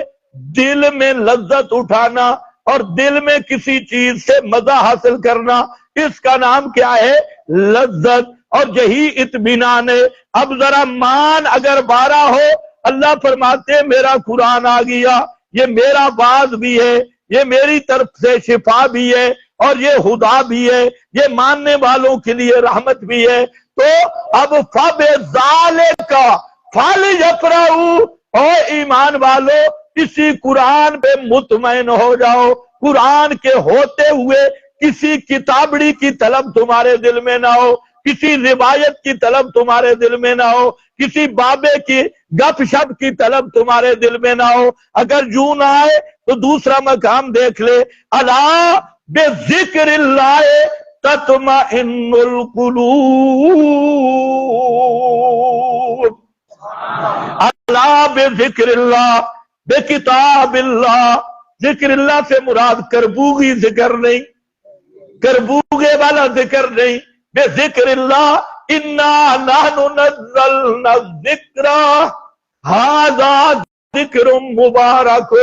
دل میں لذت اٹھانا اور دل میں کسی چیز سے مزہ حاصل کرنا، اس کا نام کیا ہے؟ لذت، اور یہی اطمینان ہے۔ اب ذرا مان اگر بارہ ہو، اللہ فرماتے ہیں میرا قرآن آ گیا، یہ میرا باز بھی ہے، یہ میری طرف سے شفا بھی ہے، اور یہ ہدا بھی ہے، یہ ماننے والوں کے لیے رحمت بھی ہے۔ تو اب فَبِذَالِكَ فَلْيَفْرَحُوا، اور ایمان والو اسی قرآن پہ مطمئن ہو جاؤ۔ قرآن کے ہوتے ہوئے کسی کتابڑی کی طلب تمہارے دل میں نہ ہو، کسی روایت کی طلب تمہارے دل میں نہ ہو، کسی بابے کی گپ شپ کی طلب تمہارے دل میں نہ ہو۔ اگر یوں نہ آئے تو دوسرا مقام دیکھ لے، الا بذکر اللہ تطمئن القلوب، الا بذکر اللہ، بے کتاب اللہ۔ ذکر اللہ سے مراد کربوگی ذکر نہیں، کربوگے والا ذکر نہیں، بے ذکر اللہ انا نحن نزلنا الذکر ھذا ذکر مبارک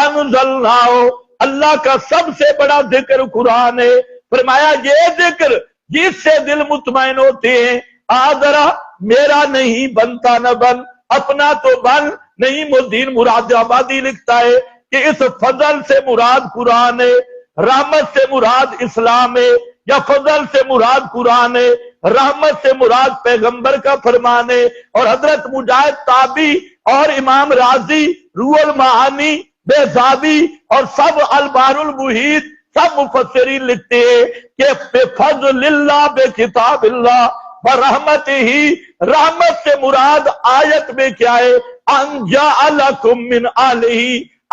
انزلناہ۔ اللہ کا سب سے بڑا ذکر قرآن ہے، فرمایا یہ ذکر جس سے دل مطمئن ہوتے ہیں۔ ذرا میرا نہیں بنتا نہ بن، اپنا تو بن۔ نعیم الدین مراد آبادی لکھتا ہے کہ اس فضل سے مراد قرآن ہے، رحمت سے مراد اسلام ہے، یا فضل سے مراد قرآن ہے، رحمت سے مراد پیغمبر کا فرمان ہے۔ اور حضرت مجاہد تابی اور امام راضی، روح المعانی، بیضابی اور سب البحر المحیط، سب مفسرین لکھتے ہیں کہ بفضل اللہ، بے کتاب اللہ برحمت ہی، رحمت سے مراد آیت میں کیا ہے؟ ان جعلکم من آلہ،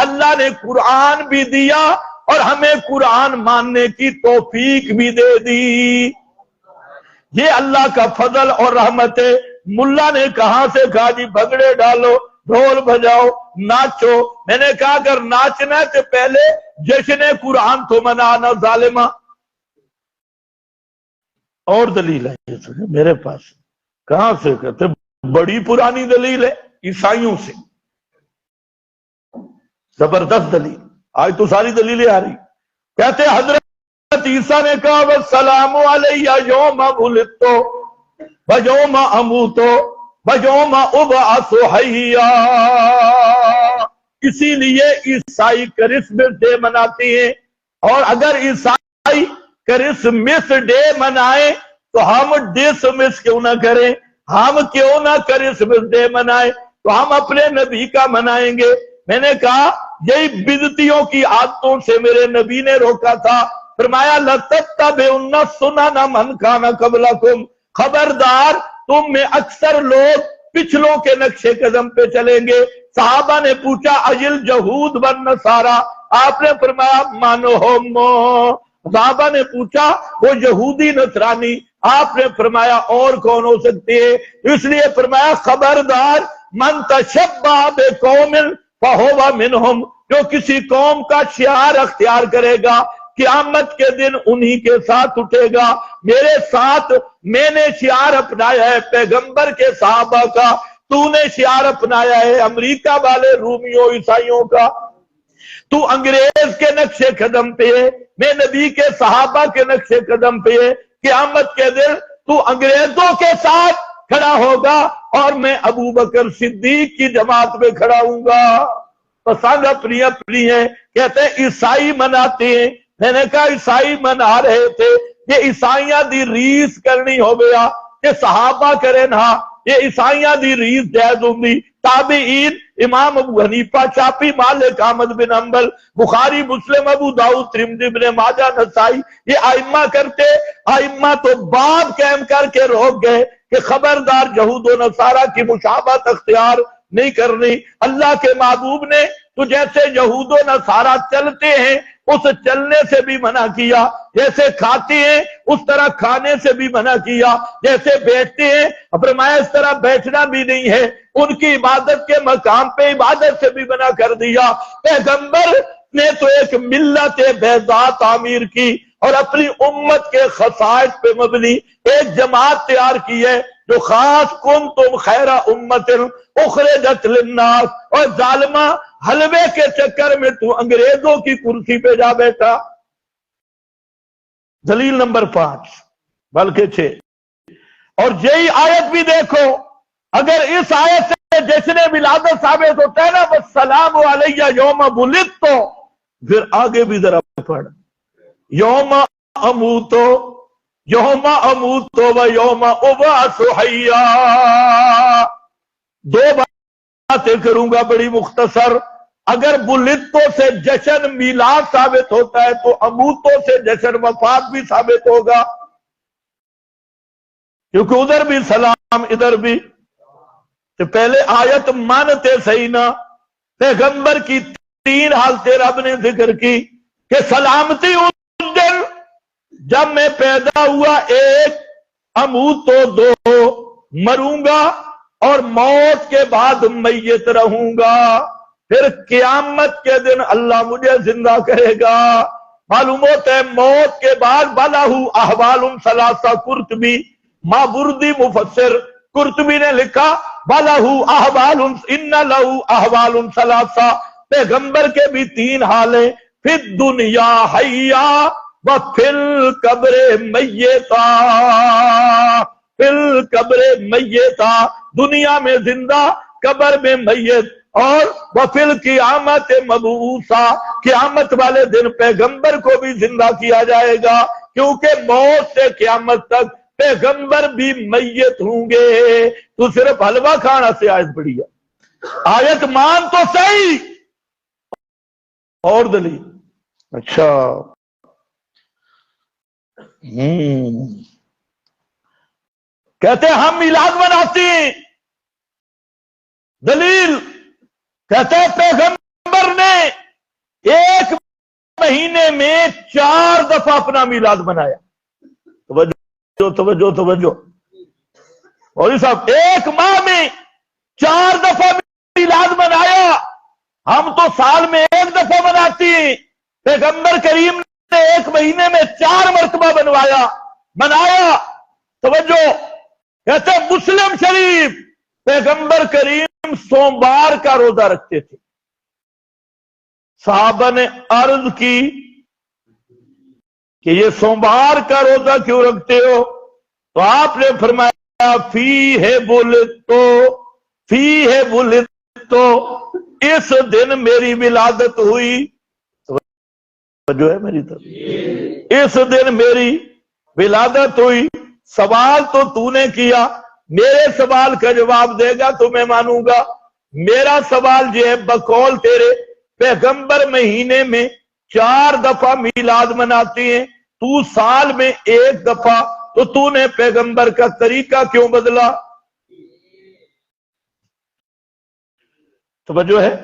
اللہ نے قرآن بھی دیا اور ہمیں قرآن ماننے کی توفیق بھی دے دی۔ یہ اللہ کا فضل اور رحمت ہے۔ ملا نے کہاں سے کہا جی بھنگڑے ڈالو، ڈھول بجاؤ، ناچو۔ میں نے کہا اگر ناچنا ہے تو پہلے جشن قرآن تو منانا ظالمہ۔ اور دلیل ہے یہ میرے پاس، کہاں سے؟ کہتے بڑی پرانی دلیل ہے عیسائیوں سے، زبردست دلیل، آج تو ساری دلیلیں آ رہی۔ کہتے حضرت عیسیٰ نے کہا والسلام علیہ یوم ولدت ویوم اموت ویوم ابعث حیا۔ اسی لیے عیسائی کرسمس ڈے مناتے ہیں، اور اگر عیسائی کرسمس ڈے منائیں تو ہم ڈسمس کیوں نہ کریں؟ ہم کیوں نہ کرسمس ڈے منائیں؟ تو ہم اپنے نبی کا منائیں گے۔ میں نے کہا یہی بدعتیوں کی عادتوں سے میرے نبی نے روکا تھا۔ فرمایا لَتَتَّبِعُنَّ سُنَنَ مَنْ كَانَ قَبْلَكُمْ، خبردار تم میں اکثر لوگ پچھلوں کے نقش قدم پہ چلیں گے۔ صحابہ نے پوچھا اجل جہود والنصارى، آپ نے فرمایا مانوہم۔ صحابہ نے پوچھا وہ یہودی نصرانی، آپ نے فرمایا اور کون ہو سکتے ہیں؟ اس لیے فرمایا خبردار من تشبہ بقوم فہو منہم، جو کسی قوم کا شعار اختیار کرے گا قیامت کے دن انہی کے ساتھ اٹھے گا۔ میرے ساتھ میں نے شعار اپنایا ہے پیغمبر کے صحابہ کا، تو نے شعار اپنایا ہے امریکہ والے رومیوں عیسائیوں کا۔ تو انگریز کے نقش قدم پہ ہے، میں نبی کے صحابہ کے نقش قدم پہ ہے۔ قیامت کے دن تو انگریزوں کے ساتھ کھڑا ہوگا اور میں ابو بکر صدیق کی جماعت میں کھڑا ہوں گا۔ پسند اپنی اپنی ہے۔ کہتے ہیں عیسائی مناتے ہیں، میں نے کہا عیسائی منا رہے تھے، یہ عیسائیاں دی ریس کرنی ہو گیا کہ صحابہ کریں نا، یہ عیسائیاں دی ریس جائز ہوگی۔ تابعین امام ابو حنیفہ، شافعی، مالک، احمد بن حنبل، بخاری، مسلم، ابو داؤد، ترمذی، ابن ماجہ، نسائی، یہ ائمہ کرتے۔ ائمہ تو باب قائم کر کے روک گئے کہ خبردار یہود و نصارہ کی مشابہت اختیار نہیں کرنی۔ اللہ کے محبوب نے تو جیسے یہود و نصارہ چلتے ہیں اس چلنے سے بھی منع کیا، جیسے کھاتے ہیں اس طرح کھانے سے بھی منع کیا، جیسے بیٹھتے ہیں فرمایا اس طرح بیٹھنا بھی نہیں ہے، ان کی عبادت کے مقام پہ عبادت سے بھی منع کر دیا۔ پیغمبر نے تو ایک ملت بیضاء تعمیر کی اور اپنی امت کے خصائص پہ مبنی ایک جماعت تیار کی ہے جو خاص کنتم خیر امت اخرجت للناس۔ اور ظالمہ حلوے کے چکر میں تو انگریزوں کی کرسی پہ جا بیٹھا۔ دلیل نمبر 5 بلکہ 6، اور یہی آیت بھی دیکھو، اگر اس آیت سے جشن ولادت ثابت ہوتا ہے نا والسلام علیہ یوم ولدت، پھر آگے بھی ذرا پڑھ یوم اموتو یوم اموتو و یوم ابعث حیا۔ دو باتیں کروں گا بڑی مختصر۔ اگر ولدتو سے جشن میلاد ثابت ہوتا ہے تو اموتو سے جشن وفات بھی ثابت ہوگا، کیونکہ ادھر بھی سلام ادھر بھی۔ تو پہلے آیت مانتے صحیح نہ، پیغمبر کی 3 حالتیں رب نے ذکر کی کہ سلامتی اس دن جب میں پیدا ہوا، 1 اموتو، 2 مروں گا اور موت کے بعد میت رہوں گا، پھر قیامت کے دن اللہ مجھے زندہ کرے گا۔ معلوم ہوتا ہے موت کے بعد بلہو احوال ثلاثہ، قرطبی مابردی مفسر قرطبی نے لکھا بلہو احوال ان لہو احوال ثلاثہ، پیغمبر کے بھی 3 حال ہیں، فی الدنیا حیا وفی القبر میتا، فی القبر میتا، دنیا میں زندہ قبر میں میت، اور وفی القیامت مبعوثا، قیامت والے دن پیغمبر کو بھی زندہ کیا جائے گا، کیونکہ موت سے قیامت تک پیغمبر بھی میت ہوں گے۔ تو صرف حلوہ کھانا سے آیت پڑھی ہے، آیت مان تو صحیح۔ اور دلیل اچھا کہتے ہیں ہم میلاد مناتے ہیں، دلیل کہتے ہیں پیغمبر نے 1 مہینے میں 4 دفعہ اپنا میلاد منایا۔ توجہ مولوی صاحب، ایک ماہ میں 4 دفعہ میلاد منایا، ہم تو سال میں 1 دفعہ مناتی ہیں، پیغمبر کریم نے ایک مہینے میں 4 مرتبہ منایا۔ توجہ، کہتے ہیں مسلم شریف، پیغمبر کریم سوموار کا روزہ رکھتے تھے۔ صحابہ نے عرض کی کہ یہ سوموار کا روزہ کیوں رکھتے ہو؟ تو آپ نے فرمایا فیہ ولدت، اس دن میری ولادت ہوئی۔ جو ہے میری طرف، اس دن میری ولادت ہوئی۔ سوال تو نے کیا، میرے سوال کا جواب دے گا تو میں مانوں گا۔ میرا سوال یہ ہے، بقول تیرے پیغمبر مہینے میں 4 دفعہ میلاد مناتی ہیں، تو سال میں 1 دفعہ، تو نے پیغمبر کا طریقہ کیوں بدلا؟ توجہ ہے،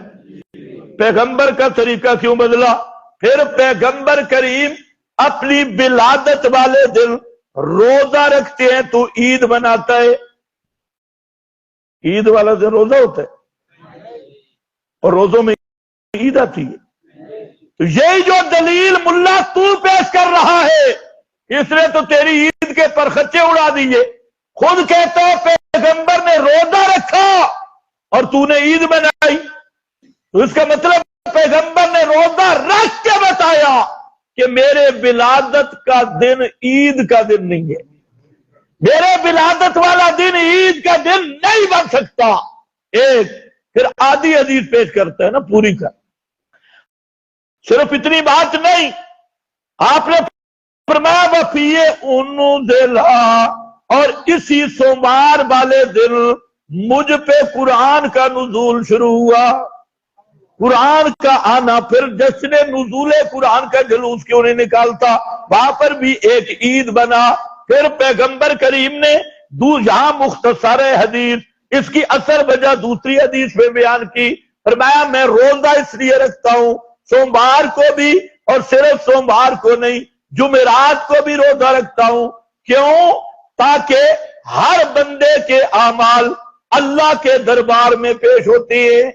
پیغمبر کا طریقہ کیوں بدلا؟ پھر پیغمبر کریم اپنی ولادت والے دن روزہ رکھتے ہیں، تو عید مناتا ہے۔ عید والا دن روزہ ہوتا ہے اور روزوں میں عید آتی ہے۔ تو یہی جو دلیل ملا تو پیش کر رہا ہے، اس نے تو تیری عید کے پرخچے اڑا دیے۔ خود کہتا ہے پیغمبر نے روزہ رکھا اور تو نے عید منائی، تو اس کا مطلب پیغمبر نے روزہ رکھ کے بتایا کہ میرے ولادت کا دن عید کا دن نہیں ہے، میرے ولادت والا دن عید کا دن نہیں بن سکتا۔ ایک پھر آدھی حدیث پیش کرتا ہے نا پوری کا۔ صرف اتنی بات نہیں، آپ نے فرمایا وفیہ انزلہ، اور اسی سوموار والے دن مجھ پہ قرآن کا نزول شروع ہوا، قرآن کا آنا۔ پھر جشن نزول قرآن کا جلوس کیوں نہیں نکالتا؟ وہاں پر بھی ایک عید بنا۔ پھر پیغمبر کریم نے یہاں مختصر حدیث اس کی اثر وجہ دوسری حدیث میں بیان کی، فرمایا میں روزہ اس لیے رکھتا ہوں، سوموار کو بھی، اور صرف سوموار کو نہیں، جمعرات کو بھی روزہ رکھتا ہوں۔ کیوں؟ تاکہ ہر بندے کے اعمال اللہ کے دربار میں پیش ہوتے ہیں۔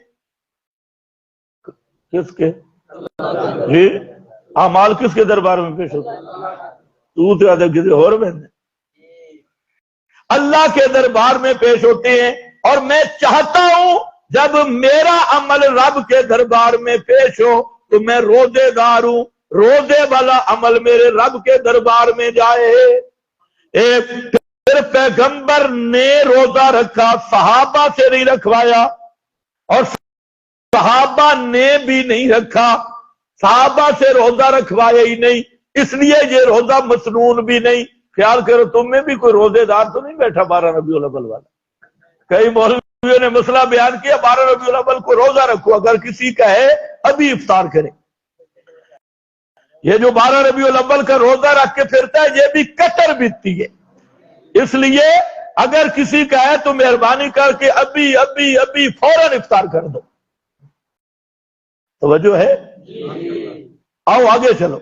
کس کے؟ جی، اعمال کس کے دربار میں پیش ہوتے ہیں؟ اللہ کے دربار میں پیش ہوتے ہیں، اور میں چاہتا ہوں جب میرا عمل رب کے دربار میں پیش ہو تو میں روزے دار ہوں، روزے والا عمل میرے رب کے دربار میں جائے۔ پھر پیغمبر نے روزہ رکھا، صحابہ سے نہیں رکھوایا، اور صحابہ نے بھی نہیں رکھا، صحابہ سے روزہ رکھوایا ہی نہیں، اس لیے یہ روزہ مسنون بھی نہیں۔ خیال کرو تم میں بھی کوئی روزے دار تو نہیں بیٹھا 12 ربیع الاول والا؟ کئی مولویوں نے مسئلہ بیان کیا 12 ربیع الاول کو روزہ رکھو، اگر کسی کا ہے ابھی افطار کرے۔ یہ جو 12 ربیع الاول کا روزہ رکھ کے پھرتا ہے یہ بھی کٹر بیتی ہے، اس لیے اگر کسی کا ہے تو مہربانی کر کے ابھی ابھی ابھی فوراً افطار کر دو۔ توجہ ہے؟ آؤ آگے چلو۔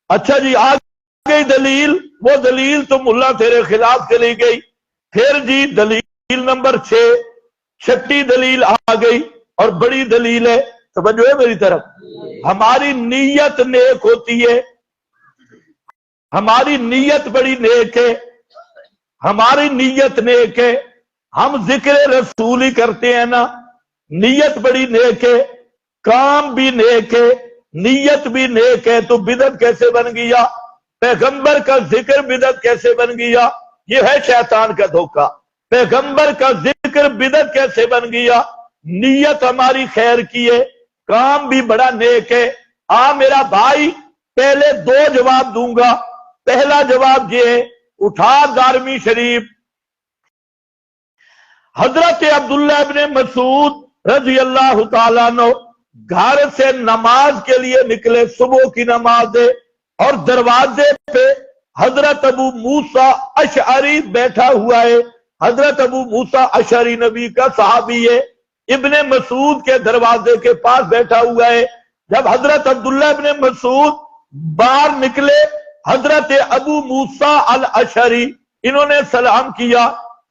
اچھا جی، آگے دلیل، وہ دلیل تو ملا تیرے خلاف چلی گئی۔ پھر جی دلیل نمبر 6، چھٹی دلیل آ گئی، اور بڑی دلیل ہے، توجہ ہے میری طرف۔ ہماری نیت نیک ہوتی ہے، ہماری نیت بڑی نیک ہے، ہماری نیت نیک ہے، ہم ذکر رسول ہی کرتے ہیں نا، نیت بڑی نیک ہے، کام بھی نیک ہے، نیت بھی نیک ہے، تو بدعت کیسے بن گیا؟ پیغمبر کا ذکر بدعت کیسے بن گیا؟ یہ ہے شیطان کا دھوکہ۔ پیغمبر کا ذکر بدعت کیسے بن گیا؟ نیت ہماری خیر کی ہے، کام بھی بڑا نیک ہے۔ میرا بھائی، پہلے 2 جواب دوں گا۔ پہلا جواب یہ ہے، اٹھا 11ویں شریف، حضرت عبداللہ ابن مسعود رضی اللہ تعالیٰ عنہ گھر سے نماز کے لیے نکلے، صبح کی نماز ہے، اور دروازے پہ حضرت ابو موسیٰ اشعری بیٹھا ہوا ہے۔ حضرت ابو موسیٰ اشعری نبی کا صحابی ہے، ابن مسعود کے دروازے کے پاس بیٹھا ہوا ہے۔ جب حضرت عبداللہ ابن مسعود باہر نکلے، حضرت ابو موسیٰ الاشعری انہوں نے سلام کیا.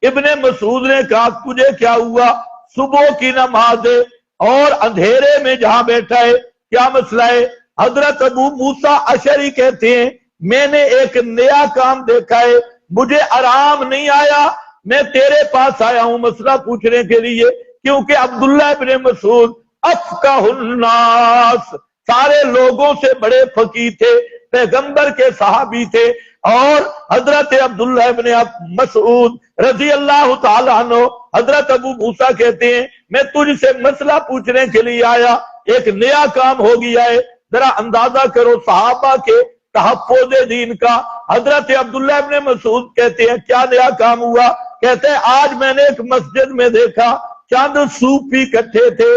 ابن مسعود نے کہا تجھے کیا ہوا؟ صبح کی نماز ہے اور اندھیرے میں جہاں بیٹھا ہے، کیا مسئلہ ہے؟ حضرت ابو موسیٰ اشعری کہتے ہیں میں نے ایک نیا کام دیکھا ہے، مجھے آرام نہیں آیا، میں تیرے پاس آیا ہوں مسئلہ پوچھنے کے لیے، کیونکہ عبداللہ ابن مسعود افقہ الناس، سارے لوگوں سے بڑے فقیہ تھے، پیغمبر کے صحابی تھے. اور حضرت عبداللہ ابن مسعود رضی اللہ تعالیٰ عنہ حضرت ابو موسیٰ کہتے ہیں میں تجھ سے مسئلہ پوچھنے کے لیے آیا، ایک نیا کام ہو گیا ہے. ذرا اندازہ کرو صحابہ کے تحفظ دین کا. حضرت عبداللہ ابن مسعود کہتے ہیں کیا نیا کام ہوا؟ کہتے ہیں آج میں نے ایک مسجد میں دیکھا چند صوفی اکٹھے تھے،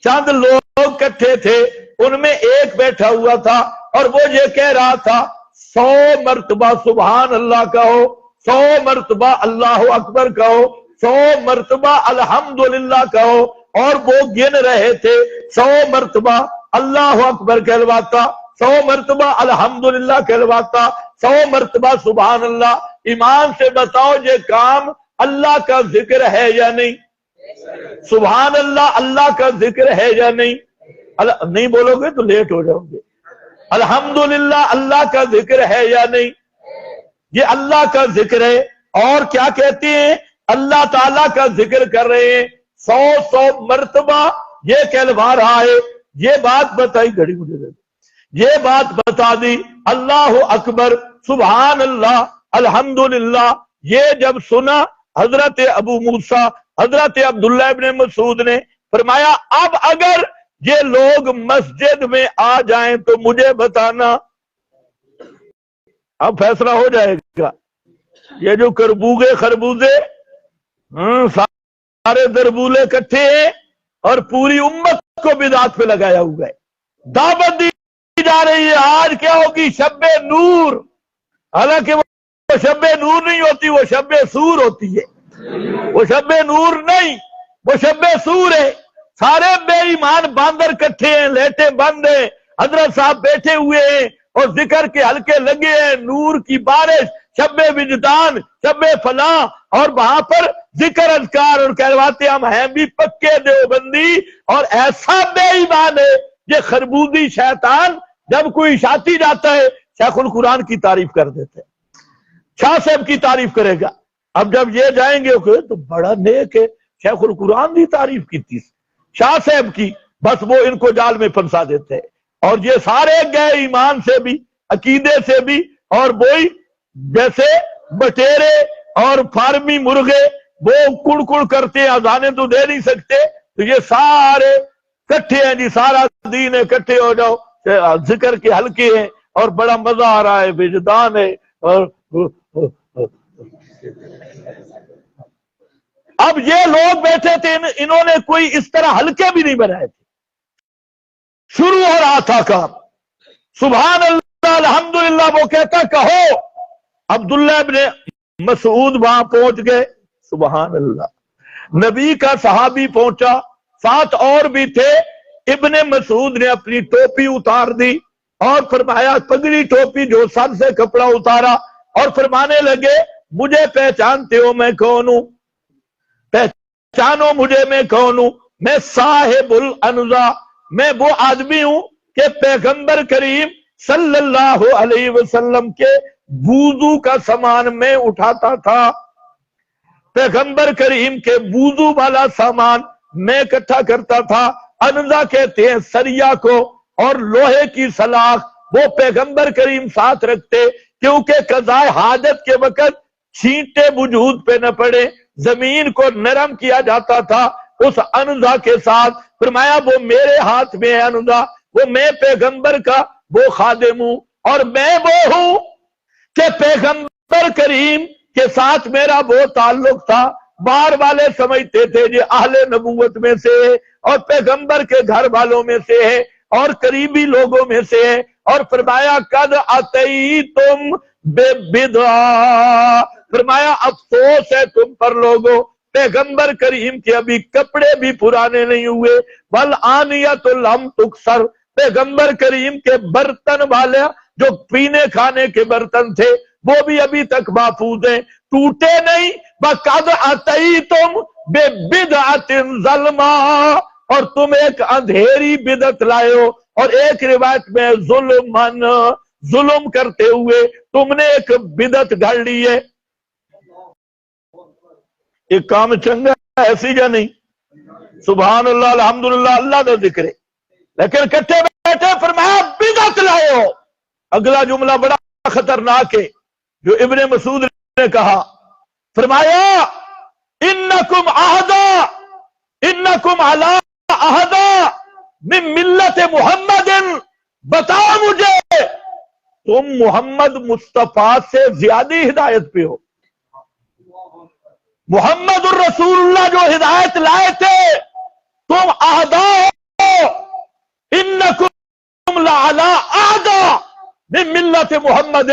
چند لوگ اکٹھے تھے، ان میں ایک بیٹھا ہوا تھا اور وہ یہ کہہ رہا تھا 100 مرتبہ سبحان اللہ کہو، 100 مرتبہ اللہ اکبر کہو، 100 مرتبہ الحمدللہ کہو. اور وہ گن رہے تھے 100 مرتبہ اللہ اکبر کہلواتا، 100 مرتبہ الحمدللہ کہلواتا، 100 مرتبہ سبحان اللہ. ایمان سے بتاؤ یہ کام اللہ کا ذکر ہے یا نہیں؟ سبحان اللہ اللہ کا ذکر ہے یا نہیں؟ نہیں بولو گے تو لیٹ ہو جاؤ گے. الحمدللہ اللہ کا ذکر ہے یا نہیں؟ یہ اللہ کا ذکر ہے. اور کیا کہتے ہیں؟ اللہ تعالیٰ کا ذکر کر رہے ہیں 100 مرتبہ یہ کہلوا رہا ہے. یہ بات بتائی، گھڑی مجھے دے دو، یہ بات بتا دی اللہ اکبر سبحان اللہ الحمدللہ. یہ جب سنا حضرت ابو موسیٰ حضرت عبداللہ ابن مسعود نے فرمایا اب اگر یہ لوگ مسجد میں آ جائیں تو مجھے بتانا، اب فیصلہ ہو جائے گا. یہ جو کربوگے خربوزے سارے دربولے اکٹھے ہیں اور پوری امت کو بدعت پہ لگایا ہوا ہے. دعوت دی جا رہی ہے آج کیا ہوگی؟ شب نور. حالانکہ وہ شب نور نہیں ہوتی، وہ شب سور ہوتی ہے. وہ شب نور نہیں، وہ شب سور ہے. سارے بے ایمان باندر کٹھے ہیں، لیٹے بند ہیں، حضرت صاحب بیٹھے ہوئے ہیں اور ذکر کے حلقے لگے ہیں، نور کی بارش، شب وجدان، شب فلاں، اور وہاں پر ذکر اذکار اور کہلواتے ہم ہیں بھی پکے دیوبندی. اور ایسا بے ایمان ہے یہ خربوزی شیطان جب کوئی شاتی جاتا ہے شیخ القرآن کی تعریف کر دیتے ہیں، شاہ صاحب کی تعریف کرے گا. اب جب یہ جائیں گے تو بڑا نیک ہے، شیخ القرآن کی تعریف کی تھی، شاہ صاحب کی، بس وہ ان کو جال میں پھنسا دیتے ہیں. اور یہ سارے گئے ایمان سے بھی، عقیدے سے بھی، اور وہی جیسے بٹیرے اور فارمی مرغے وہ کڑ کڑ کرتے ہیں، اذانیں تو دے نہیں سکتے، تو یہ سارے کٹھے ہیں جی، سارا دین ہے، کٹھے ہو جاؤ، ذکر کے حلقے ہیں اور بڑا مزہ آ رہا ہے، وجدان ہے. اور اب یہ لوگ بیٹھے تھے، انہوں نے کوئی اس طرح حلقے بھی نہیں بنائے تھے. شروع ہو رہا تھا کام سبحان اللہ الحمدللہ، وہ کہتا کہو. عبداللہ ابن مسعود وہاں پہنچ گئے، سبحان اللہ، نبی کا صحابی پہنچا، ساتھ اور بھی تھے. ابن مسعود نے اپنی ٹوپی اتار دی اور فرمایا، پگڑی ٹوپی جو سر سے کپڑا اتارا اور فرمانے لگے مجھے پہچانتے ہو میں کون ہوں؟ پہچانو مجھے میں کون ہوں؟ میں صاحب الانزا، میں وہ آدمی ہوں کہ پیغمبر کریم صلی اللہ علیہ وسلم کے وضو کا سامان میں اٹھاتا تھا. پیغمبر کریم کے وضو والا سامان میں اکٹھا کرتا تھا. انزا کہتے ہیں سریا کو، اور لوہے کی سلاخ وہ پیغمبر کریم ساتھ رکھتے کیونکہ قضاء حاجت کے وقت چھینٹے وجود پہ نہ پڑے، زمین کو نرم کیا جاتا تھا اس انزا کے ساتھ. فرمایا وہ میرے ہاتھ میں ہے انزا، وہ میں پیغمبر کا وہ خادم ہوں، اور میں وہ ہوں کہ پیغمبر کریم کے ساتھ میرا وہ تعلق تھا. باہر والے سمجھتے تھے یہ اہل نبوت میں سے ہے اور پیغمبر کے گھر والوں میں سے ہے اور قریبی لوگوں میں سے ہے. اور فرمایا قد اتیتم ببدعہ، فرمایا افسوس ہے تم پر لوگوں، پیغمبر کریم کے ابھی کپڑے بھی پرانے نہیں ہوئے. والآنیۃ لم تکسر، پیغمبر کریم کے برتن والے جو پینے کھانے کے برتن تھے وہ بھی ابھی تک محفوظ ہیں، ٹوٹے نہیں۔ وَقَدْ أَتَيْتُمْ بِبِدْعَةٍ ظَلْمًا، اور تم ایک اندھیری بدعت لائے ہو، اور ایک روایت میں ظلم کرتے ہوئے تم نے ایک بدعت گھڑ لی ہے۔ ایک کام چنگا ہے ایسی یا نہیں؟ سبحان اللہ، الحمدللہ، اللہ کا ذکر ہے، لیکن کٹھے بیٹھے فرمایا بدعت لائے ہو۔ اگلا جملہ بڑا خطرناک ہے جو ابن مسعود نے کہا، فرمایا انکم علی عہدا من ملت محمد، بتاؤ مجھے تم محمد مصطفیٰ سے زیادہ ہدایت پہ ہو۔ محمد الرسول اللہ جو ہدایت لائے تھے، تم عہدا ہو، انکم لعلی عہدا من ملت محمد،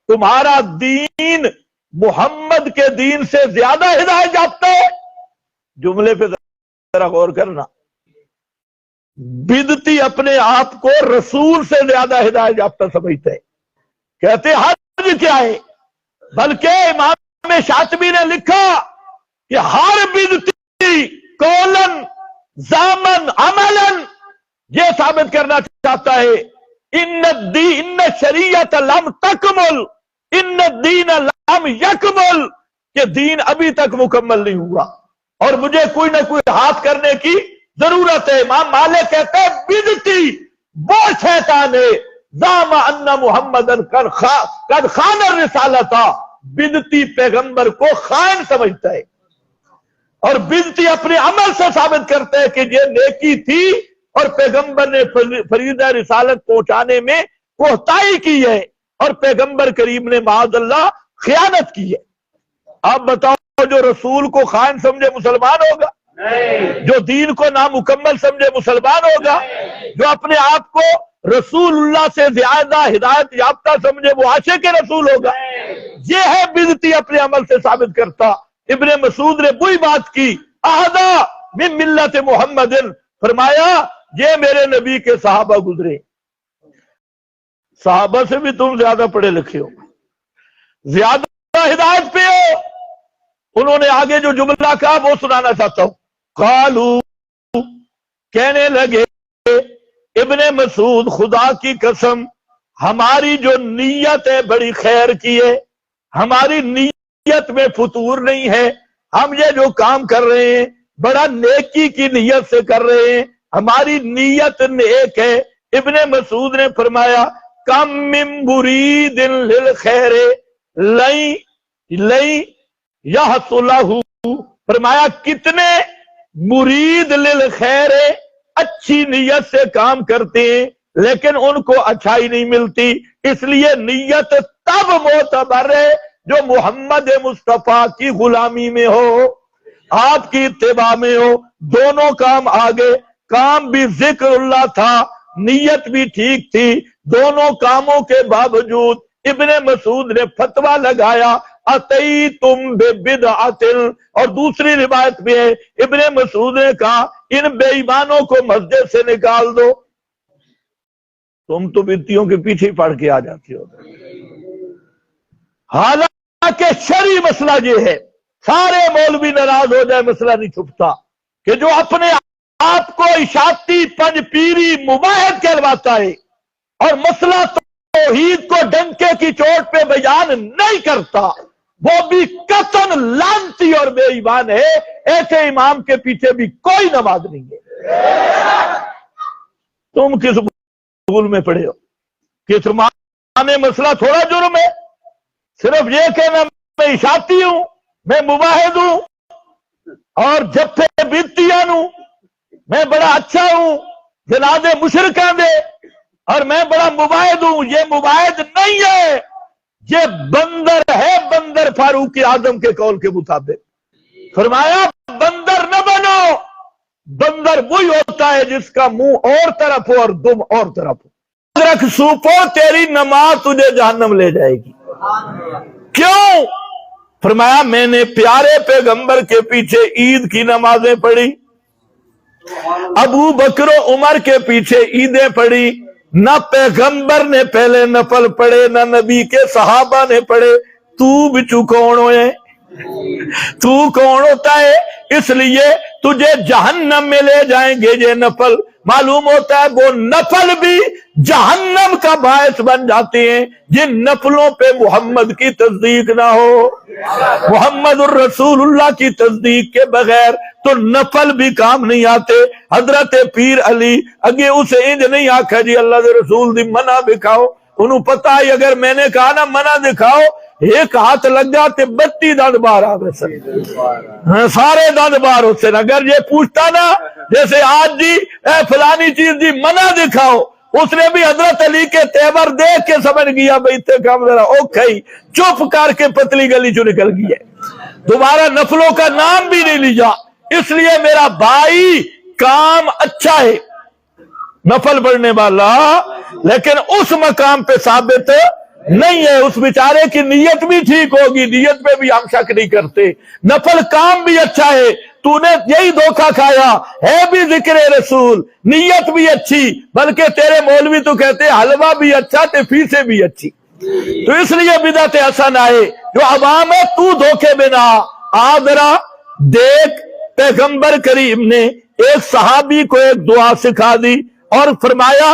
تمہارا دین محمد کے دین سے زیادہ ہدایت یافتہ ہے۔ جملے پہ ذرا غور کرنا، بدعتی اپنے آپ کو رسول سے زیادہ ہدایت یافتہ سمجھتے ہیں، کہتے حج کیا ہے، بلکہ امام شاطبی نے لکھا کہ ہر بدعتی قولن زامن عملن یہ ثابت کرنا چاہتا ہے ان شریعت لم تکمل، ان الدین لم یکمل، کہ دین ابھی تک مکمل نہیں ہوا اور مجھے کوئی نہ کوئی ہاتھ کرنے کی ضرورت ہے۔ امام مالک کہتے ہیں بدعتی وہ شیطان ہے زعم ان محمدن قد خان الرسالۃ، بدعتی پیغمبر کو خائن سمجھتا ہے، اور بدعتی اپنے عمل سے ثابت کرتے ہیں کہ یہ نیکی تھی اور پیغمبر نے فریضہ رسالت پہنچانے میں کوتاہی کی ہے، اور پیغمبر کریم نے معاذ اللہ خیانت کی ہے۔ آپ بتاؤ جو رسول کو خائن سمجھے مسلمان ہوگا؟ جو دین کو نامکمل سمجھے مسلمان ہوگا؟ جو اپنے آپ کو رسول اللہ سے زیادہ ہدایت یافتہ سمجھے وہ عاشق رسول ہوگا؟ یہ ہے بدعتی اپنے عمل سے ثابت کرتا۔ ابن مسعود نے وہی بات کی، احدا من ملت محمد، فرمایا یہ میرے نبی کے صحابہ گزرے، صحابہ سے بھی تم زیادہ پڑھے لکھے ہو، زیادہ ہدایت پہ ہو۔ انہوں نے آگے جو جملہ کہا وہ سنانا چاہتا ہوں۔ قالو، کہنے لگے ابن مسعود خدا کی قسم ہماری جو نیت ہے بڑی خیر کی ہے، ہماری نیت میں فتور نہیں ہے، ہم یہ جو کام کر رہے ہیں بڑا نیکی کی نیت سے کر رہے ہیں، ہماری نیت نیک ہے۔ ابن مسعود نے فرمایا کم من مرید للخیر لئی یحصل لہ، فرمایا کتنے مرید للخیر اچھی نیت سے کام کرتے ہیں لیکن ان کو اچھائی نہیں ملتی، اس لیے نیت تب معتبر ہے جو محمد مصطفیٰ کی غلامی میں ہو، آپ کی اتباع میں ہو۔ دونوں کام آگے، کام بھی ذکر اللہ تھا، نیت بھی ٹھیک تھی، دونوں کاموں کے باوجود ابن مسعود نے فتویٰ لگایا اتیتم ببدعۃ، اور دوسری روایت میں ہے ابن مسعود نے کہا ان بے ایمانوں کو مسجد سے نکال دو۔ تم تو بدعتیوں کے پیچھے پڑھ کے آ جاتے ہو، حالانکہ شرعی مسئلہ یہ ہے، سارے مولوی ناراض ہو جائے مسئلہ نہیں چھپتا، کہ جو اپنے آپ کو اشاعتی پنج پیری مباحث کہلواتا ہے اور مسئلہ توحید کو ڈنکے کی چوٹ پہ بیان نہیں کرتا، وہ بھی قطعاً لعنتی اور بے ایمان ہے۔ ایسے امام کے پیچھے بھی کوئی نماز نہیں ہے۔ تم کس اسکول میں پڑھے ہو کہ تمہارے مسئلہ تھوڑا جرم ہے؟ صرف یہ کہنا میں اشاعتی ہوں، میں مباحث ہوں اور جب پہ بدعتیاں ہوں، میں بڑا اچھا ہوں، جنازے مشرکاں دے، اور میں بڑا مباحث ہوں، یہ مباحث نہیں ہے، یہ بندر ہے، بندر فاروق اعظم کے قول کے مطابق۔ فرمایا بندر نہ بنو، بندر وہی ہوتا ہے جس کا منہ اور طرف ہو اور دم اور طرف ہو۔ رکھ سوپو تیری نماز تجھے جہنم لے جائے گی۔ کیوں؟ فرمایا میں نے پیارے پیغمبر کے پیچھے عید کی نمازیں پڑھی، ابو بکر و عمر کے پیچھے عیدیں پڑھی، نہ پیغمبر نے پہلے نفل پڑھے نہ نبی کے صحابہ نے پڑھے، تو بچو کون ہوئے؟ تو کون ہوتا ہے؟ اس لیے تجھے جہنم میں لے جائیں گے یہ نفل۔ معلوم ہوتا ہے وہ نفل بھی جہنم کا باعث بن جاتے ہیں جن نفلوں پہ محمد کی تصدیق نہ ہو، محمد الرسول اللہ کی تصدیق کے بغیر تو نفل بھی کام نہیں آتے۔ حضرت پیر علی اگے اسے انج نہیں آکھا جی اللہ دے رسول دی منع دکھاؤ، انہوں پتا ہے اگر میں نے کہا نا منع دکھاؤ ایک ہاتھ لگ جاتے 32 دند باہر آ گئے سر، سارے دند باہر ہوتے۔ اگر یہ پوچھتا نا جیسے آج جی اے فلانی چیز جی منع دکھاؤ، اس نے بھی حضرت علی کے تیور دیکھ کے سمجھ گیا بھئی تے کام ذرا اوکھئی، چپ کر کے پتلی گلی چو نکل گیا، دوبارہ نفلوں کا نام بھی نہیں لیا۔ اس لیے میرا بھائی کام اچھا ہے نفل پڑھنے والا، لیکن اس مقام پہ ثابت نہیں ہے۔ اس بیچارے کی نیت بھی ٹھیک ہوگی، نیت پہ بھی ہم شک نہیں کرتے، نفل کام بھی اچھا ہے، تو نے یہی دھوکہ کھایا ہے بھی ذکر رسول، نیت بھی اچھی، بلکہ تیرے مولوی تو کہتے حلوہ بھی اچھا تے فیسیں بھی اچھی، تو اس لیے بدعت حسن آئے جو عوام ہے۔ تو دھوکے بنا آدرا دیکھ، پیغمبر کریم نے ایک صحابی کو ایک دعا سکھا دی اور فرمایا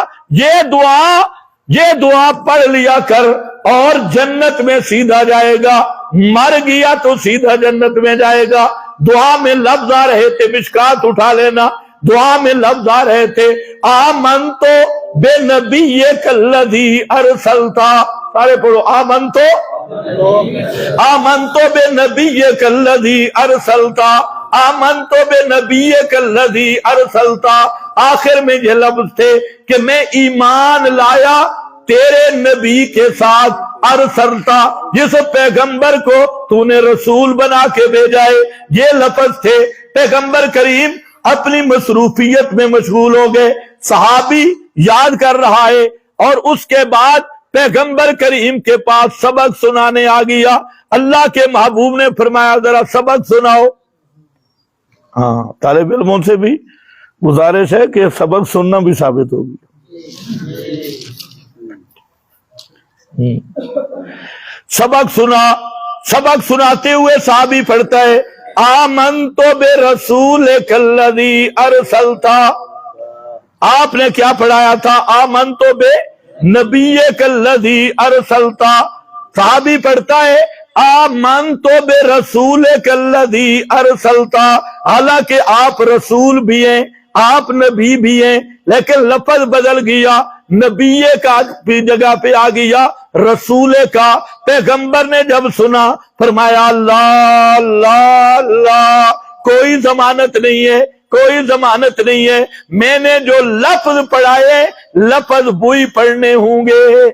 یہ دعا پڑھ لیا کر اور جنت میں سیدھا جائے گا، مر گیا تو سیدھا جنت میں جائے گا۔ دعا میں لفظ آ رہے تھے، مشکات اٹھا لینا، دعا میں لفظ آ رہے تھے آمنتو بے نبیک الذی ارسلتا، سارے پڑھو آمنتو بے نبیک الذی ارسلتا، آمنتو بے نبیک الذی ارسلتا۔ آخر میں یہ لفظ تھے کہ میں ایمان لایا تیرے نبی کے ساتھ، ارسلتا جس پیغمبر کو تو نے رسول بنا کے بھیجا ہے، یہ لفظ تھے۔ پیغمبر کریم اپنی مصروفیت میں مشغول ہو گئے، صحابی یاد کر رہا ہے، اور اس کے بعد پیغمبر کریم کے پاس سبق سنانے آ گیا۔ اللہ کے محبوب نے فرمایا ذرا سبق سناؤ۔ ہاں، طالب علموں سے بھی گزارش ہے کہ سبق سننا بھی ثابت ہوگی۔ سبق سناتے ہوئے صحابی پڑھتا ہے آمنتو بے رسولک الذی ارسلتا۔ آپ نے کیا پڑھایا تھا؟ آمنتو بے نبیک الذی ارسلتا۔ صحابی پڑھتا ہے آمنتو بے رسولک الذی ارسلتا، حالانکہ آپ رسول بھی ہیں، آپ نبی بھی ہیں، لیکن لفظ بدل گیا، نبی کا جگہ پہ آ گیا رسول کا۔ پیغمبر نے جب سنا فرمایا اللہ اللہ اللہ، کوئی ضمانت نہیں ہے، کوئی ضمانت نہیں ہے، میں نے جو لفظ پڑھائے لفظ وہی پڑھنے ہوں گے،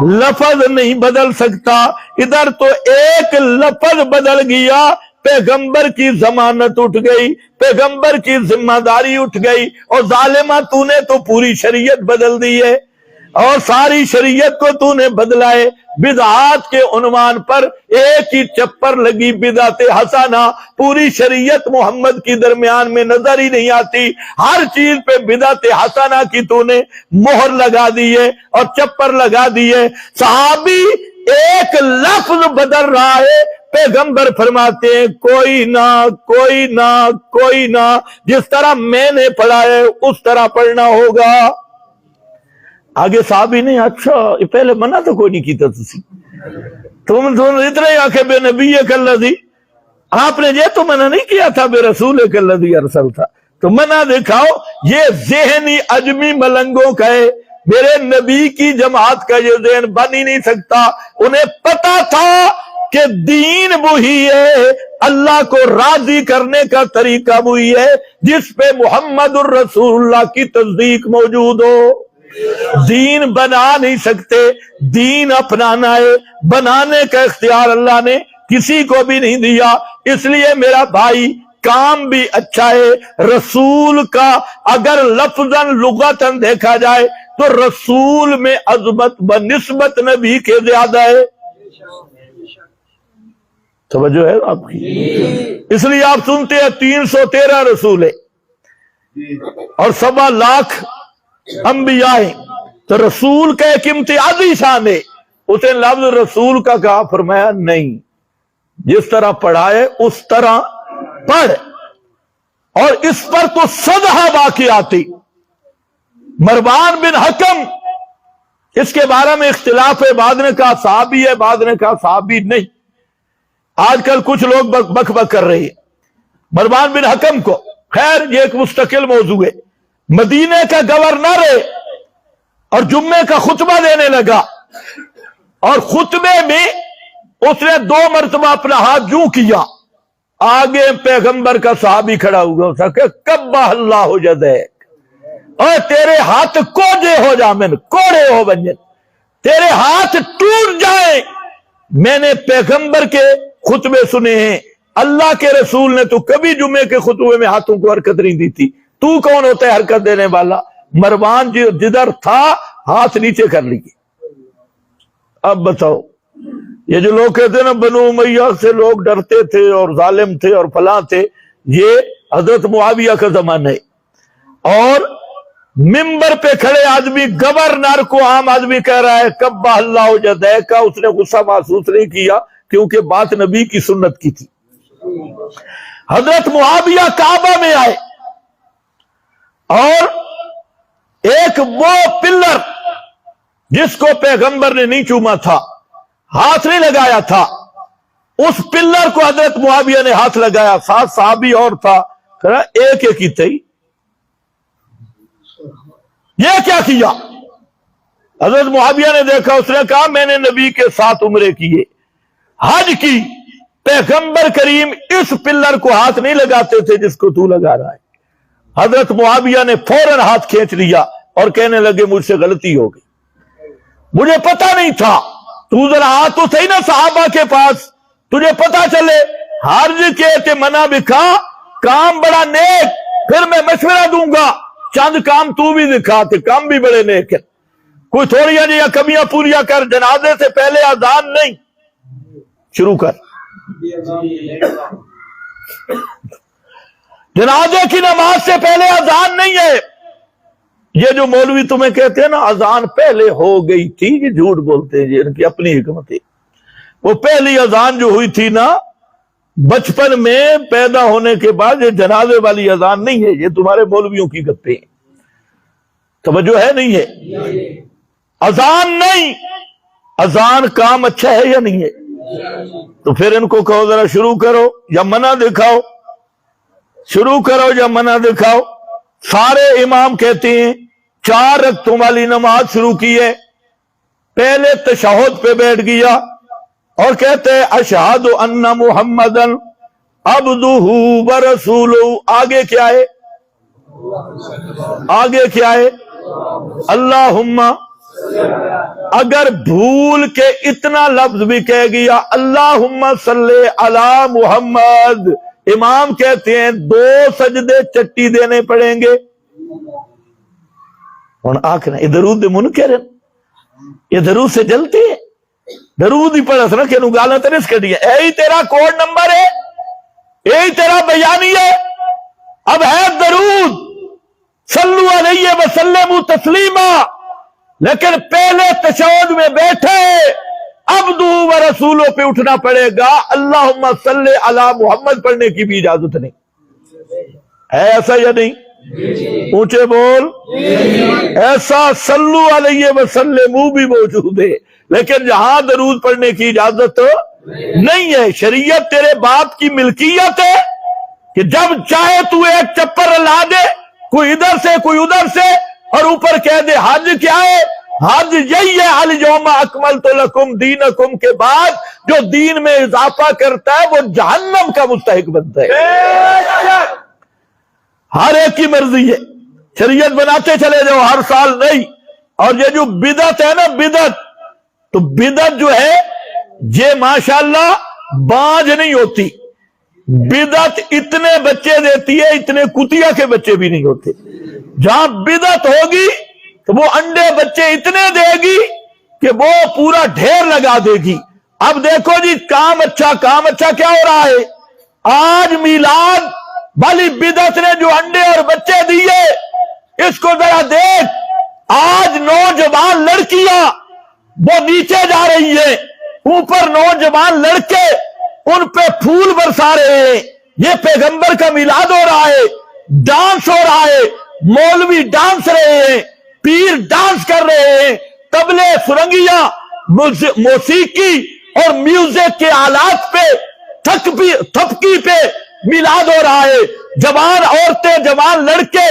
لفظ نہیں بدل سکتا۔ ادھر تو ایک لفظ بدل گیا، پیغمبر کی ضمانت اٹھ گئی، پیغمبر کی ذمہ داری اٹھ گئی، اور ظالمہ تو نے تو پوری شریعت بدل دی ہے، اور ساری شریعت کو تو نے بدلا ہے۔ بدعات کے عنوان پر ایک ہی چپر لگی بدعت حسنہ، پوری شریعت محمد کی درمیان میں نظر ہی نہیں آتی، ہر چیز پہ بدعت حسنہ کی تو نے مہر لگا دی ہے اور چپر لگا دی ہے۔ صحابی ایک لفظ بدل رہا ہے، پیغمبر فرماتے ہیں کوئی نہ کوئی نہ کوئی نہ، جس طرح میں نے پڑھا ہے اس طرح پڑھنا ہوگا۔ آگے صحابی نے اچھا پہلے منع تو کوئی نہیں کیتا تم اتنا ہی آنکھیں بے نبی الذی، آپ نے یہ تو منع نہیں کیا تھا بے رسول الذی ارسل تھا، تو منع دکھاؤ۔ یہ ذہنی عجمی ملنگوں کا ہے، میرے نبی کی جماعت کا یہ ذہن بن ہی نہیں سکتا۔ انہیں پتا تھا کہ دین وہی ہے، اللہ کو راضی کرنے کا طریقہ وہی ہے جس پہ محمد الرسول اللہ کی تصدیق موجود ہو۔ دین بنا نہیں سکتے، دین اپنانا ہے، بنانے کا اختیار اللہ نے کسی کو بھی نہیں دیا۔ اس لیے میرا بھائی کام بھی اچھا ہے۔ رسول کا اگر لفظاً لغتاً دیکھا جائے تو رسول میں عظمت بنسبت نبی کے زیادہ ہے۔ توجہ ہے آپ کی؟ اس لیے آپ سنتے ہیں 313 رسول ہے اور 1.25 لاکھ انبیاء ہیں، تو رسول کا ایک امتیازی شان ہے، اسے لفظ رسول کا کہا، فرمایا نہیں، جس طرح پڑھائے اس طرح پڑھ۔ اور اس پر تو صدہ واقعاتی مروان بن حکم، اس کے بارے میں اختلاف ہے، بعد نے کہا صحابی ہے، بعد نے کہا صحابی نہیں۔ آج کل کچھ لوگ بک بک کر رہے ہیں مروان بن حکم کو، خیر یہ ایک مستقل موضوع ہے۔ مدینے کا گورنر ہے اور جمعے کا خطبہ دینے لگا، اور خطبے میں اس نے 2 مرتبہ اپنا ہاتھ یوں کیا، آگے پیغمبر کا صحابی کھڑا ہوا، اس نے کہا کبہ اللہ جدیک، اور تیرے ہاتھ کوجے ہو جامن، کوڑے ہو بنجن، تیرے ہاتھ ٹوٹ جائیں۔ میں نے پیغمبر کے خطبے سنے ہیں، اللہ کے رسول نے تو کبھی جمعے کے خطبے میں ہاتھوں کو حرکت نہیں دی تھی، تو کون ہوتا ہے حرکت دینے والا؟ مروان جدھر تھا ہاتھ نیچے کر لیے۔ اب بتاؤ، یہ جو لوگ کہتے ہیں نا بنو امیہ سے لوگ ڈرتے تھے اور ظالم تھے اور فلاں تھے، یہ حضرت معاویہ کا زمانہ ہے، اور ممبر پہ کھڑے آدمی گورنر کو عام آدمی کہہ رہا ہے کبہ اللہ جدیک کا، اس نے غصہ محسوس نہیں کیا کیونکہ بات نبی کی سنت کی تھی۔ حضرت معاویہ کعبہ میں آئے اور ایک وہ پلر جس کو پیغمبر نے نہیں چوما تھا، ہاتھ نہیں لگایا تھا، اس پلر کو حضرت معاویہ نے ہاتھ لگایا، ساتھ صحابی اور تھا، کہا ایک ایک ہی تھی، یہ کیا کیا؟ حضرت معاویہ نے دیکھا، اس نے کہا میں نے نبی کے ساتھ عمرے کیے، حج کی، پیغمبر کریم اس پلر کو ہاتھ نہیں لگاتے تھے جس کو تو لگا رہا ہے۔ حضرت معاویہ نے فوراً ہاتھ کھینچ لیا اور کہنے لگے مجھ سے غلطی ہو گئی، مجھے پتا نہیں تھا، تو ذرا آ تو صحیح نا صحابہ کے پاس، تجھے پتا چلے، حرج کے تے منع بکھا، کام بڑا نیک، پھر میں مشورہ دوں گا، چند کام تو بھی دکھا تے کام بھی بڑے نیک ہیں، کوئی تھوڑیاں جی کمیاں پوریاں کر، جنازے سے پہلے اذان نہیں، شروع کر، جنازے کی نماز سے پہلے اذان نہیں ہے۔ یہ جو مولوی تمہیں کہتے ہیں نا اذان پہلے ہو گئی تھی، یہ جھوٹ بولتے ہیں، یہ ان کی اپنی حکمت ہے۔ وہ پہلی اذان جو ہوئی تھی نا بچپن میں پیدا ہونے کے بعد، یہ جنازے والی اذان نہیں ہے، یہ تمہارے مولویوں کی گپیں ہیں، توجہ ہے نہیں ہے؟ اذان نہیں، اذان کام اچھا ہے یا نہیں ہے؟ تو پھر ان کو کہو ذرا شروع کرو یا منع دکھاؤ، شروع کرو یا منع دکھاؤ۔ سارے امام کہتے ہیں 4 رکعتوں والی نماز شروع کی ہے، پہلے تشہد پہ بیٹھ گیا اور کہتے ہیں اشہد ان محمدن عبدہ ورسولہ، آگے کیا ہے؟ آگے کیا ہے؟ اللہم، اگر بھول کے اتنا لفظ بھی کہہ گیا اللہم صلی علی محمد، امام کہتے ہیں 2 سجدے چٹی دینے پڑیں گے۔ آخر یہ درود منکر ہے، یہ درود سے جلتے ہیں، درود ہی پڑھا سنا کہ گالا ترس کر دیا، یہی تیرا کوڈ نمبر ہے، یہی تیرا بیانی ہے۔ اب ہے درود صلو علیہ وسلم تسلیما، لیکن پہلے تشہد میں بیٹھے عبدہ و رسولوں پہ اٹھنا پڑے گا، اللہم صلی علی محمد پڑھنے کی بھی اجازت نہیں ہے، ایسا یا نہیں؟ اونچے بول، ایسا صلو علیہ وسلم بھی موجود ہے، لیکن جہاں درود پڑھنے کی اجازت نہیں ہے۔ شریعت تیرے باپ کی ملکیت ہے کہ جب چاہے تو ایک چپر لا دے، کوئی ادھر سے کوئی ادھر سے، اور اوپر کہہ دے حج کیا ہے؟ حج یہی ہے، الیوم اکملت لکم دینکم کے بعد جو دین میں اضافہ کرتا ہے وہ جہنم کا مستحق بنتا ہے۔ ہر ایک کی مرضی ہے، شریعت بناتے چلے جاؤ ہر سال نہیں۔ اور یہ جو بدعت ہے نا، بدعت، تو بدعت جو ہے یہ ماشاءاللہ باج نہیں ہوتی، بدعت اتنے بچے دیتی ہے اتنے کتیا کے بچے بھی نہیں ہوتے۔ جہاں بدعت ہوگی تو وہ انڈے بچے اتنے دے گی کہ وہ پورا ڈھیر لگا دے گی۔ اب دیکھو جی کام اچھا کیا ہو رہا ہے، آج میلاد والی بدعت نے جو انڈے اور بچے دیے، اس کو ذرا دیکھ، آج نوجوان لڑکیاں وہ نیچے جا رہی ہیں، اوپر نوجوان لڑکے ان پہ پھول برسا رہے ہیں. یہ پیغمبر کا میلاد ہو رہا ہے، ڈانس ہو رہا ہے، مولوی ڈانس رہے ہیں، پیر ڈانس کر رہے ہیں، طبلے، سرنگیاں، موسیقی اور میوزک کے آلات پہ تھپکی پہ میلاد ہو رہا ہے. جوان عورتیں، جوان لڑکے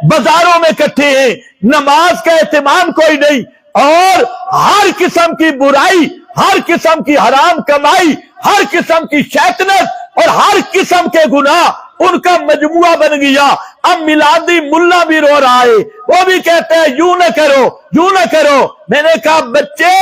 بازاروں میں اکٹھے ہیں، نماز کا اہتمام کوئی نہیں، اور ہر قسم کی برائی، ہر قسم کی حرام کمائی، ہر قسم کی شیطنت اور ہر قسم کے گناہ ان کا مجموعہ بن گیا. اب میلادی ملا بھی رو رہا ہے، وہ بھی کہتے ہیں یوں نہ کرو، یوں نہ کرو. میں نے کہا بچے،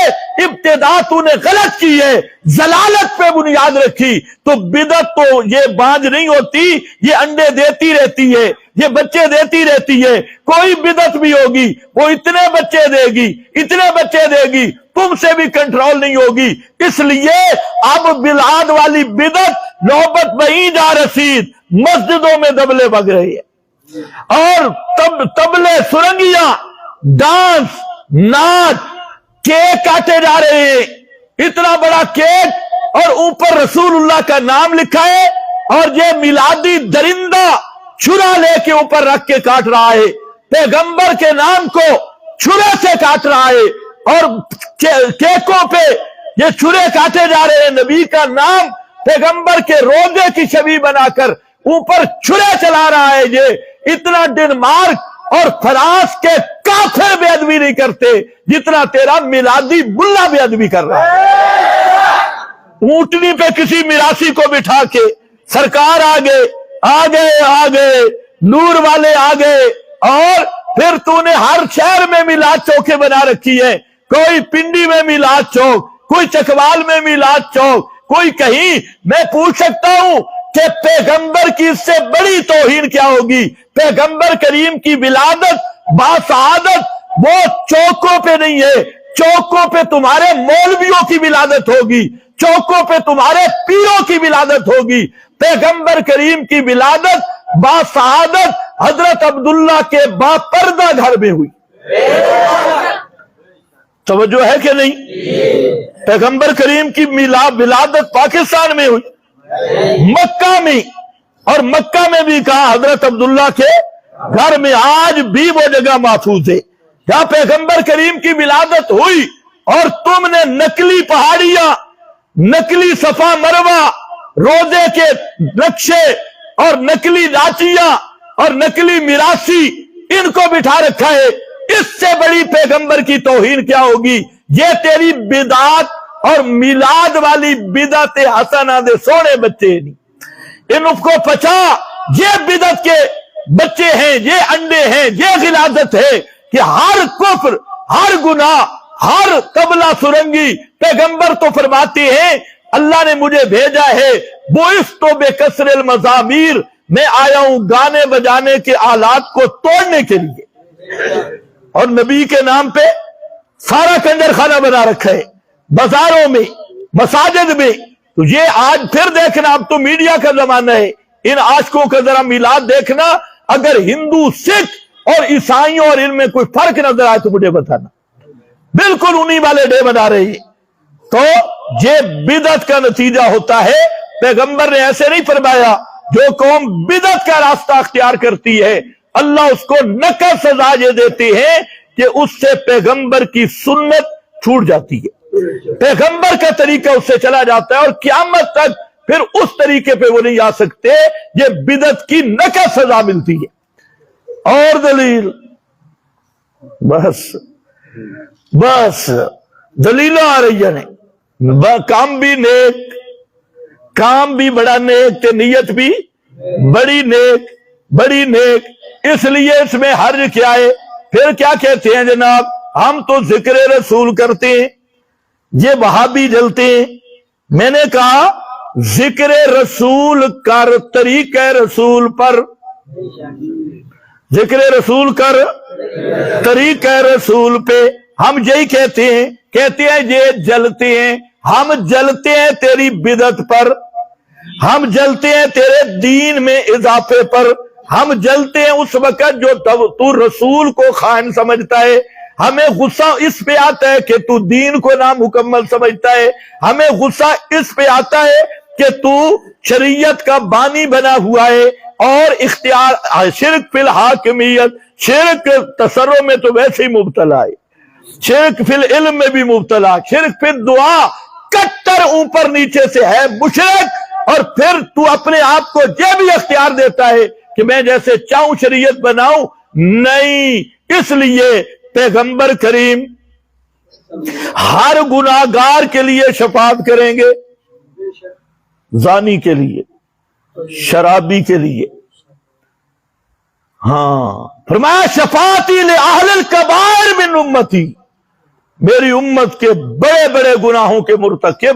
ابتدا تو نے غلط کی ہے، ضلالت پہ بنیاد رکھی. تو بدعت تو یہ بانج نہیں ہوتی، یہ انڈے دیتی رہتی ہے، یہ بچے دیتی رہتی ہے. کوئی بدعت بھی ہوگی وہ اتنے بچے دے گی، اتنے بچے دے گی، تم سے بھی کنٹرول نہیں ہوگی. اس لیے اب میلاد والی بدعت نوبت وہیں جا رسید، مسجدوں میں دبلے بج رہے ہیں، اور طبلے، سرنگیاں، ڈانس، ناچ، کیک کاٹے جا رہے ہیں. اتنا بڑا کیک اور اوپر رسول اللہ کا نام لکھا ہے، اور یہ میلادی درندہ چھرا لے کے اوپر رکھ کے کاٹ رہا ہے، پیغمبر کے نام کو چھرے سے کاٹ رہا ہے، اور کیکوں پہ یہ چھرے کاٹے جا رہے ہیں. نبی کا نام پیغمبر کے روزے کی شبیہ بنا کر اوپر چھرے چلا رہا ہے. یہ اتنا ڈنمارک اور فرانس کے کافر بے ادبی نہیں کرتے جتنا تیرا میلادی ملا بے ادبی کر رہا ہے. اونٹنی پہ کسی میراثی کو بٹھا کے سرکار آگے نور والے آگے، اور پھر تو نے ہر شہر میں میلاد چوکے بنا رکھی ہے. کوئی پنڈی میں میلاد چوک، کوئی چکوال میں میلاد چوک، کوئی کہیں. میں پوچھ سکتا ہوں کہ پیغمبر کی اس سے بڑی توہین کیا ہوگی؟ پیغمبر کریم کی ولادت باسعادت وہ چوکوں پہ نہیں ہے، چوکوں پہ تمہارے مولویوں کی ولادت ہوگی، چوکوں پہ تمہارے پیروں کی ولادت ہوگی. پیغمبر کریم کی ولادت باسعادت حضرت عبداللہ کے باپردہ گھر میں ہوئی. توجہ ہے کہ نہیں؟ پیغمبر کریم کی ولادت پاکستان میں ہوئی، مکہ میں، اور مکہ میں بھی کہا حضرت عبداللہ کے گھر میں. آج بھی وہ جگہ محفوظ ہے جہاں پیغمبر کریم کی ولادت ہوئی، اور تم نے نقلی پہاڑیاں، نقلی صفا مروہ، روزے کے نقشے اور نقلی لاچیاں اور نقلی میراثی ان کو بٹھا رکھا ہے. اس سے بڑی پیغمبر کی توہین کیا ہوگی؟ یہ تیری بدعت اور میلاد والی بدعت حسنہ دے سونے بچے نہیں، ان کو پچا. یہ بدعت کے بچے ہیں، یہ انڈے ہیں، یہ غلاظت ہے کہ ہر کفر، ہر گناہ، ہر طبلہ سرنگی. پیغمبر تو فرماتے ہیں اللہ نے مجھے بھیجا ہے بعثت بکسر المزامیر، میں آیا ہوں گانے بجانے کے آلات کو توڑنے کے لیے. اور نبی کے نام پہ سارا کنجر خانہ بنا رکھا ہے، بازاروں میں، مساجد میں. تو یہ آج پھر دیکھنا، اب تو میڈیا کا زمانہ ہے، ان عاشقوں کا ذرا میلاد دیکھنا. اگر ہندو، سکھ اور عیسائیوں اور ان میں کوئی فرق نظر آئے تو مجھے بتانا. بالکل انہی والے ڈے بنا رہے ہیں. تو یہ بدعت کا نتیجہ ہوتا ہے. پیغمبر نے ایسے نہیں فرمایا جو قوم بدعت کا راستہ اختیار کرتی ہے اللہ اس کو نقد سزا یہ دیتے ہیں کہ اس سے پیغمبر کی سنت چھوٹ جاتی ہے، پیغمبر کا طریقہ اس سے چلا جاتا ہے، اور قیامت تک پھر اس طریقے پہ وہ نہیں آ سکتے. یہ بدعت کی نقد سزا ملتی ہے. اور دلیل بس دلیلیں آ رہی ہیں. کام بھی نیک، کام بھی بڑا نیک، تے نیت بھی بڑی نیک، بڑی نیک. اس لیے اس میں حرج کیا ہے؟ پھر کیا کہتے ہیں جناب، ہم تو ذکر رسول کرتے ہیں، یہ وہابی جلتے ہیں. میں نے کہا ذکر رسول کر، طریقہ رسول پر، ذکر رسول کر طریقہ رسول پہ. ہم یہی کہتے ہیں یہ جلتے ہیں. ہم جلتے ہیں تیری بدعت پر، ہم جلتے ہیں تیرے دین میں اضافے پر، ہم جلتے ہیں اس وقت جو تو رسول کو خائن سمجھتا ہے، ہمیں غصہ اس پہ آتا ہے کہ تو دین کو نامکمل سمجھتا ہے، ہمیں غصہ اس پہ آتا ہے کہ تو شریعت کا بانی بنا ہوا ہے اور اختیار شرک فی الحاکمیت، شرک تصرف میں تو ویسے ہی مبتلا ہے، شرک فی العلم میں بھی مبتلا، شرک فی الدعا کٹر اوپر نیچے سے ہے مشرک، اور پھر تو اپنے آپ کو یہ بھی اختیار دیتا ہے کہ میں جیسے چاہوں شریعت بناؤں، نہیں۔ اس لیے پیغمبر کریم ہر گناہگار کے لیے شفاعت کریں گے، زانی کے لیے، شرابی کے لیے، ہاں فرمایا شفاعتی لأہل الکبائر من امتی، میری امت کے بڑے بڑے گناہوں کے مرتکب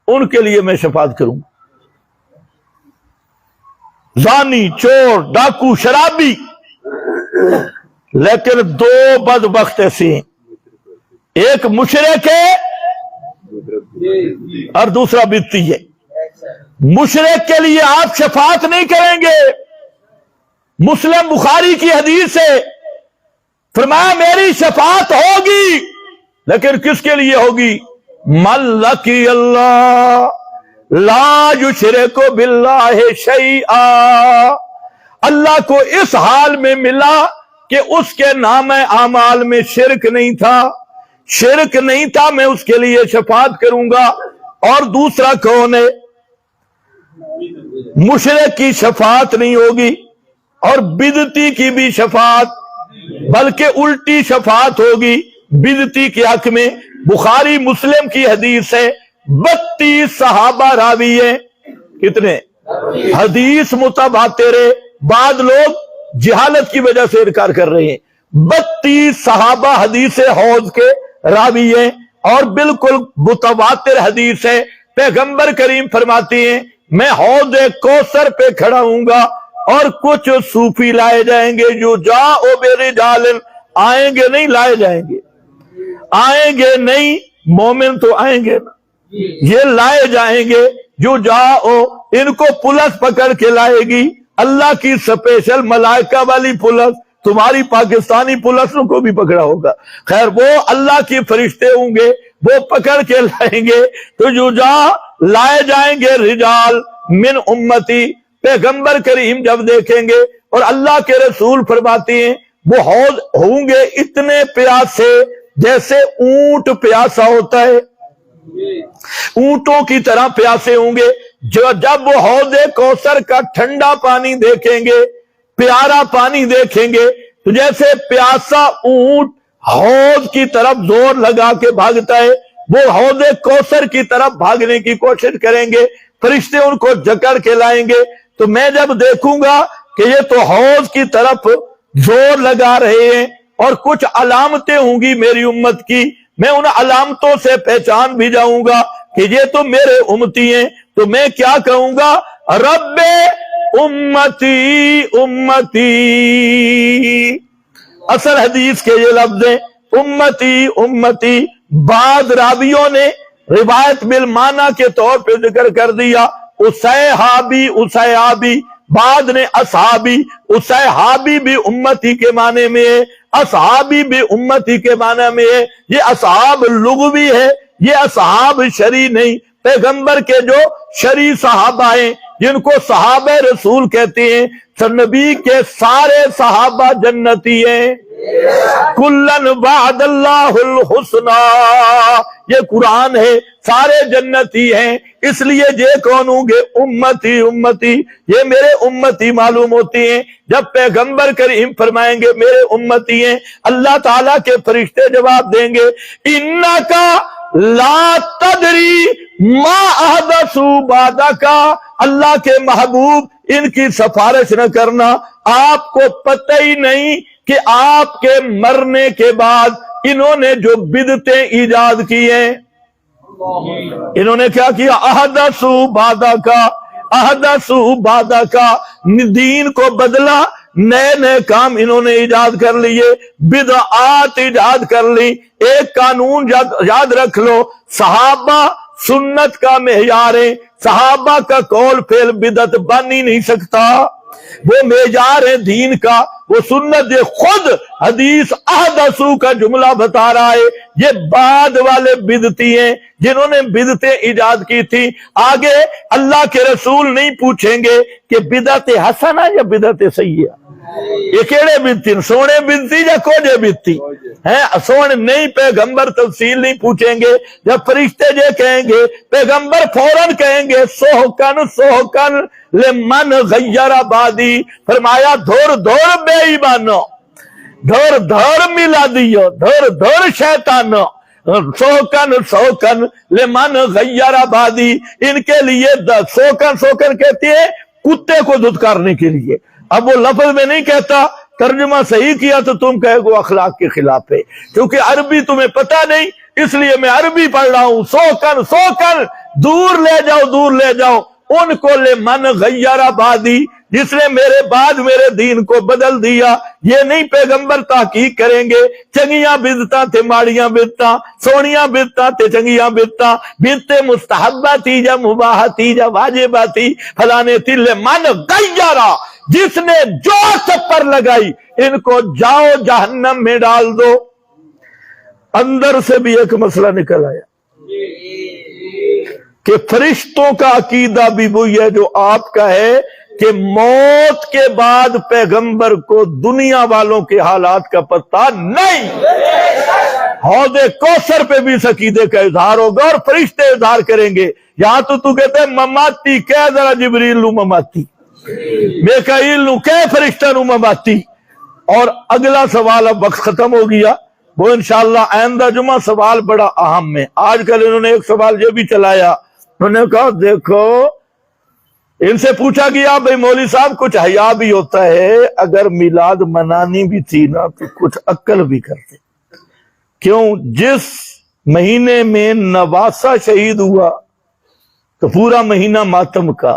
ان کے لیے میں شفاعت کروں، زانی، چور، ڈاکو، شرابی۔ لیکن دو بدبخت ایسے ہیں، ایک مشرک ہے اور دوسرا بدعتی ہے۔ مشرک کے لیے آپ شفاعت نہیں کریں گے، مسلم بخاری کی حدیث ہے، فرمایا میری شفاعت ہوگی، لیکن کس کے لیے ہوگی؟ من لقی اللہ لا یشرک باللہ شیئا، اللہ کو اس حال میں ملا کہ اس کے نام اعمال میں شرک نہیں تھا، شرک نہیں تھا، میں اس کے لیے شفاعت کروں گا۔ اور دوسرا کون ہے؟ مشرک کی شفاعت نہیں ہوگی اور بدعتی کی بھی شفاعت، بلکہ الٹی شفاعت ہوگی بدعتی کے حق میں۔ بخاری مسلم کی حدیث ہے، 32 صحابہ راوی ہیں، کتنے؟ حدیث متواتر ہے، بعض لوگ جہالت کی وجہ سے انکار کر رہے ہیں۔ 32 صحابہ حدیث حوض کے راوی ہیں اور بالکل متواتر حدیث ہے۔ پیغمبر کریم فرماتے ہیں میں حوض کوثر پہ کھڑا ہوں گا اور کچھ صوفی لائے جائیں گے، جو جاؤ برجال، آئیں گے نہیں، لائے جائیں گے، آئیں گے نہیں، مومن تو آئیں گے نا، یہ لائے جائیں گے، جو جاؤ، ان کو پولیس پکڑ کے لائے گی، اللہ کی سپیشل ملائکہ والی پولیس، تمہاری پاکستانی پولیس کو بھی پکڑا ہوگا، خیر وہ اللہ کی فرشتے ہوں گے، وہ پکڑ کے لائیں گے، تو جو لائے جائیں گے رجال من امتی۔ پیغمبر کریم جب دیکھیں گے اور اللہ کے رسول فرماتے ہیں وہ حوض ہوں گے اتنے پیاسے جیسے اونٹ پیاسا ہوتا ہے، اونٹوں کی طرح پیاسے ہوں گے۔ جب وہ حوض کوثر کا ٹھنڈا پانی دیکھیں گے، پیارا پانی دیکھیں گے، تو جیسے پیاسا اونٹ حوض کی طرف زور لگا کے بھاگتا ہے، وہ حوض کوثر کی طرف بھاگنے کی کوشش کریں گے، فرشتے ان کو جکڑ کے لائیں گے۔ تو میں جب دیکھوں گا کہ یہ تو حوض کی طرف زور لگا رہے ہیں اور کچھ علامتیں ہوں گی میری امت کی، میں ان علامتوں سے پہچان بھی جاؤں گا کہ یہ تو میرے امتی ہیں، تو میں کیا کہوں گا؟ رب امتی امتی۔ اصل حدیث کے یہ لفظ ہیں امتی امتی، بعض راویوں نے روایت بالمعنی کے طور پہ ذکر کر دیا اصحابی اصحابی، بعد نے اصحابی، اصحابی بھی امتی کے معنی میں ہے، اصحابی بھی امتی کے معنی میں ہے۔ یہ اصحاب لغوی ہے، یہ اصحاب شرعی نہیں۔ پیغمبر کے جو شرعی صحابہ ہیں جن کو صحابہ رسول کہتے ہیں، نبی کے سارے صحابہ جنتی ہیں، کلن وعد اللہ الحسنی، یہ قرآن ہے، سارے جنتی ہیں۔ اس لیے یہ کون ہوں گے؟ امتی امتی، یہ میرے امتی معلوم ہوتے ہیں۔ جب پیغمبر کریم فرمائیں گے میرے امتی ہیں، اللہ تعالیٰ کے فرشتے جواب دیں گے انکا لا تدری ما احدثوا بعدک، اللہ کے محبوب ان کی سفارش نہ کرنا، آپ کو پتہ ہی نہیں کہ آپ کے مرنے کے بعد انہوں نے جو بدعتیں ایجاد کی ہیں، انہوں نے کیا کیا؟ احدثوا بعدک، احدثوا بعدک، دین کو بدلا، نئے نئے کام انہوں نے ایجاد کر لیے، بدعات ایجاد کر لی۔ ایک قانون یاد رکھ لو، صحابہ سنت کا معیار ہے، صحابہ کا قول فعل بدعت بن ہی نہیں سکتا۔ وہ معیار ہے دین کا، وہ سنت ہے خود حدیث احدثو کا جملہ بتا رہا ہے۔ یہ بعد والے بدعتی ہیں جنہوں نے بدعتیں ایجاد کی تھی۔ آگے اللہ کے رسول نہیں پوچھیں گے کہ بدعت حسنہ یا بدعت سیئہ، یہ کیڑے بدتی سونے بدتی یا کوجے بدتی ہیں؟ سونے نہیں، پیغمبر تفصیل نہیں پوچھیں گے۔ جب فرشتے یہ کہیں گے پیغمبر فوراً کہیں گے سوہکن سوہکن لمن غیر بعدی، فرمایا دھور دھور بے ایمانو، دھور دھور ملا دیو، دھور دھور شیطانو، سوکن سوکن لمن غیر بعدی، ان کے لیے سوکن سوکن کہتی ہے کتے کو دھتکارنے کے لیے۔ اب وہ لفظ میں نہیں کہتا، ترجمہ صحیح کیا تو تم کہے گو اخلاق کے خلاف ہے، کیونکہ عربی تمہیں پتہ نہیں اس لیے میں عربی پڑھ رہا ہوں۔ سوکن سوکن، دور لے جاؤ دور لے جاؤ ان کو لمن غیر بعدی، جس نے میرے بعد میرے دین کو بدل دیا۔ یہ نہیں پیغمبر تحقیق کریں گے چنگیاں بدعتاں تے ماڑیاں بدعتاں، سونیاں بدعتاں تے چنگیاں بدعتاں، بدعت مستحبہ تھی یا مباح تھی یا واجبہ تھی فلانے تھی، لمن غیر، جس نے جو چپر لگائی ان کو جاؤ جہنم میں ڈال دو۔ اندر سے بھی ایک مسئلہ نکل آیا کہ فرشتوں کا عقیدہ بھی وہی ہے جو آپ کا ہے کہ موت کے بعد پیغمبر کو دنیا والوں کے حالات کا پتہ نہیں۔ حوض کوثر پہ بھی اس عقیدے کا اظہار ہوگا اور فرشتے اظہار کریں گے۔ یہاں تو کہتے ہیں مماتی، کہہ ذرا جبریل نو مماتی، میکائیل نو کہہ فرشتہ نو مماتی۔ اور اگلا سوال، اب وقت ختم ہو گیا، وہ انشاءاللہ آئندہ جمعہ سوال بڑا اہم ہے۔ آج کل انہوں نے ایک سوال یہ بھی چلایا، انہوں نے کہا دیکھو ان سے پوچھا گیا بھئی مولوی صاحب کچھ حیا بھی ہوتا ہے، اگر میلاد منانی بھی تھی نا تو کچھ عقل بھی کرتے، کیوں جس مہینے میں نواسہ شہید ہوا تو پورا مہینہ ماتم کا،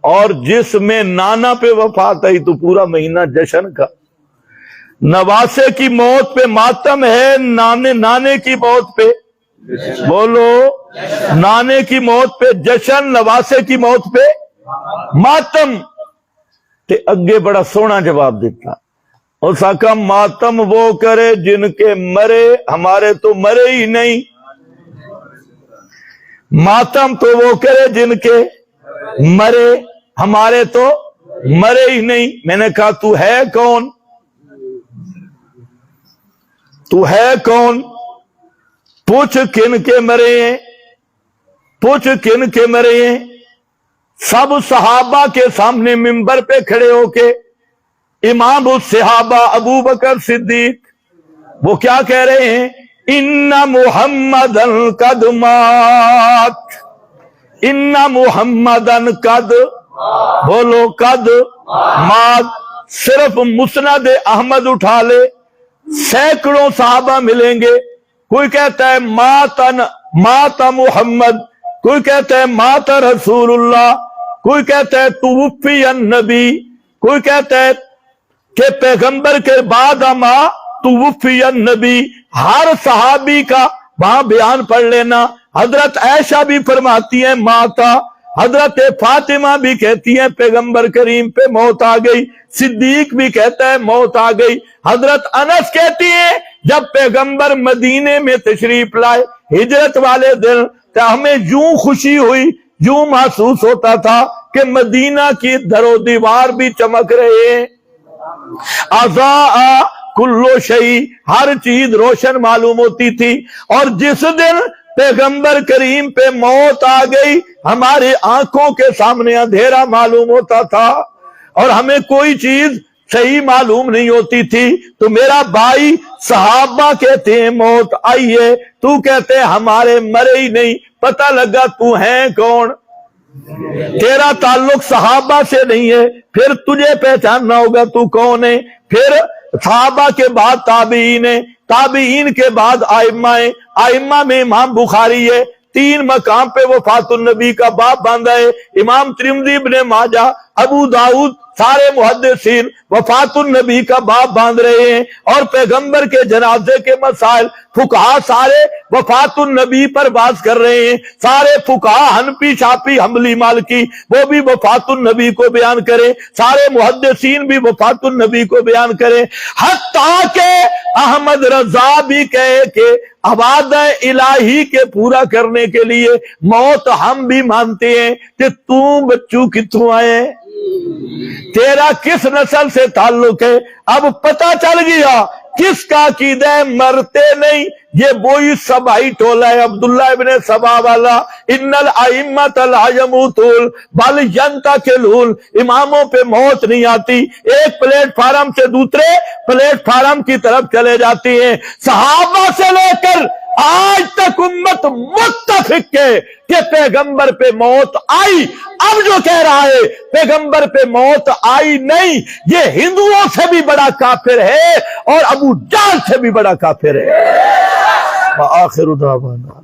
اور جس میں نانا پہ وفات آئی تو پورا مہینہ جشن کا۔ نواسے کی موت پہ ماتم ہے، نانے کی موت پہ بولو، نانے کی موت پہ جشن، نواسے کی موت پہ ماتم۔ تے اگے بڑا سونا جواب دیتا، اور ساکا ماتم وہ کرے جن کے مرے، ہمارے تو مرے ہی نہیں۔ ماتم تو وہ کرے جن کے مرے، ہمارے تو مرے ہی نہیں۔ میں نے کہا تو ہے کون؟ تو ہے کون؟ پوچھ کن کے مرے ہیں، پوچھ کن کے مرے ہیں۔ سب صحابہ کے سامنے منبر پہ کھڑے ہو کے امام الصحابہ ابو بکر صدیق وہ کیا کہہ رہے ہیں؟ ان محمدن قد مات، ان محمدن قد، بولو قد مات۔ صرف مسند احمد اٹھا لے، سینکڑوں صحابہ ملیں گے، کوئی کہتا ہے مات محمد، کوئی کہتا ہے مات رسول اللہ، کوئی کہتا ہے توفی النبی، کوئی کہتا ہے کہ پیغمبر کے بعد اما توفی النبی۔ ہر صحابی کا وہاں بیان پڑھ لینا۔ حضرت عائشہ بھی فرماتی ہیں ماتا، حضرت فاطمہ بھی کہتی ہیں پیغمبر کریم پہ موت آ گئی، صدیق بھی کہتا ہے موت آ گئی، حضرت انس کہتی ہیں جب پیغمبر مدینے میں تشریف لائے ہجرت والے دن تو ہمیں یوں خوشی ہوئی، یوں محسوس ہوتا تھا کہ مدینہ کی در و دیوار بھی چمک رہے ہیں، اضاء کلو شیء، ہر چیز روشن معلوم ہوتی تھی۔ اور جس دن پیغمبر کریم پہ موت آ گئی ہماری آنکھوں کے سامنے اندھیرا معلوم ہوتا تھا اور ہمیں کوئی چیز صحیح معلوم نہیں ہوتی تھی۔ تو میرا بھائی صحابہ کہتے ہیں موت آئی ہے، تو کہتے ہیں ہمارے مرے ہی نہیں، پتہ لگا تو ہے کون؟ تیرا تعلق صحابہ سے نہیں ہے، پھر تجھے پہچاننا ہوگا تو کون ہے۔ پھر صحابہ کے بعد تابعین ہے، تابعین کے بعد ائمہ ہیں، ائمہ میں امام بخاری ہے، 3 مقام پہ وفات النبی کا باب باندھا ہے، امام ترمذی ابن ماجہ، ابو داؤد، سارے محدثین وفات النبی کا باب باندھ رہے ہیں اور پیغمبر کے جنازے کے مسائل فقہا سارے وفات النبی پر بات کر رہے ہیں. سارے فقہا حنفی شافعی حنبلی مالکی وہ بھی وفات النبی کو بیان کریں, سارے محدثین بھی وفات النبی کو بیان کریں, حتیٰ کہ احمد رضا بھی کہے کہ وعدہ الہی کے پورا کرنے کے لیے موت ہم بھی مانتے ہیں کہ تو بچوں کتوں آئے, تیرا کس نسل سے تعلق ہے. اب پتہ چل گیا کس کا عقیدہ ہے, مرتے نہیں. یہ وہی سبائی ٹولہ ہے عبداللہ ابن سبا والا, ان الائمۃ لا یموتون بل ینتقلون, اماموں پہ موت نہیں آتی, ایک پلیٹ فارم سے دوسرے پلیٹ فارم کی طرف چلے جاتی ہیں. صحابہ سے لے کر آج تک امت متفق ہے کہ پیغمبر پہ موت آئی. اب جو کہہ رہا ہے پیغمبر پہ موت آئی نہیں, یہ ہندوؤں سے بھی بڑا کافر ہے اور ابو جہل سے بھی بڑا کافر ہے. وآخر دعوانا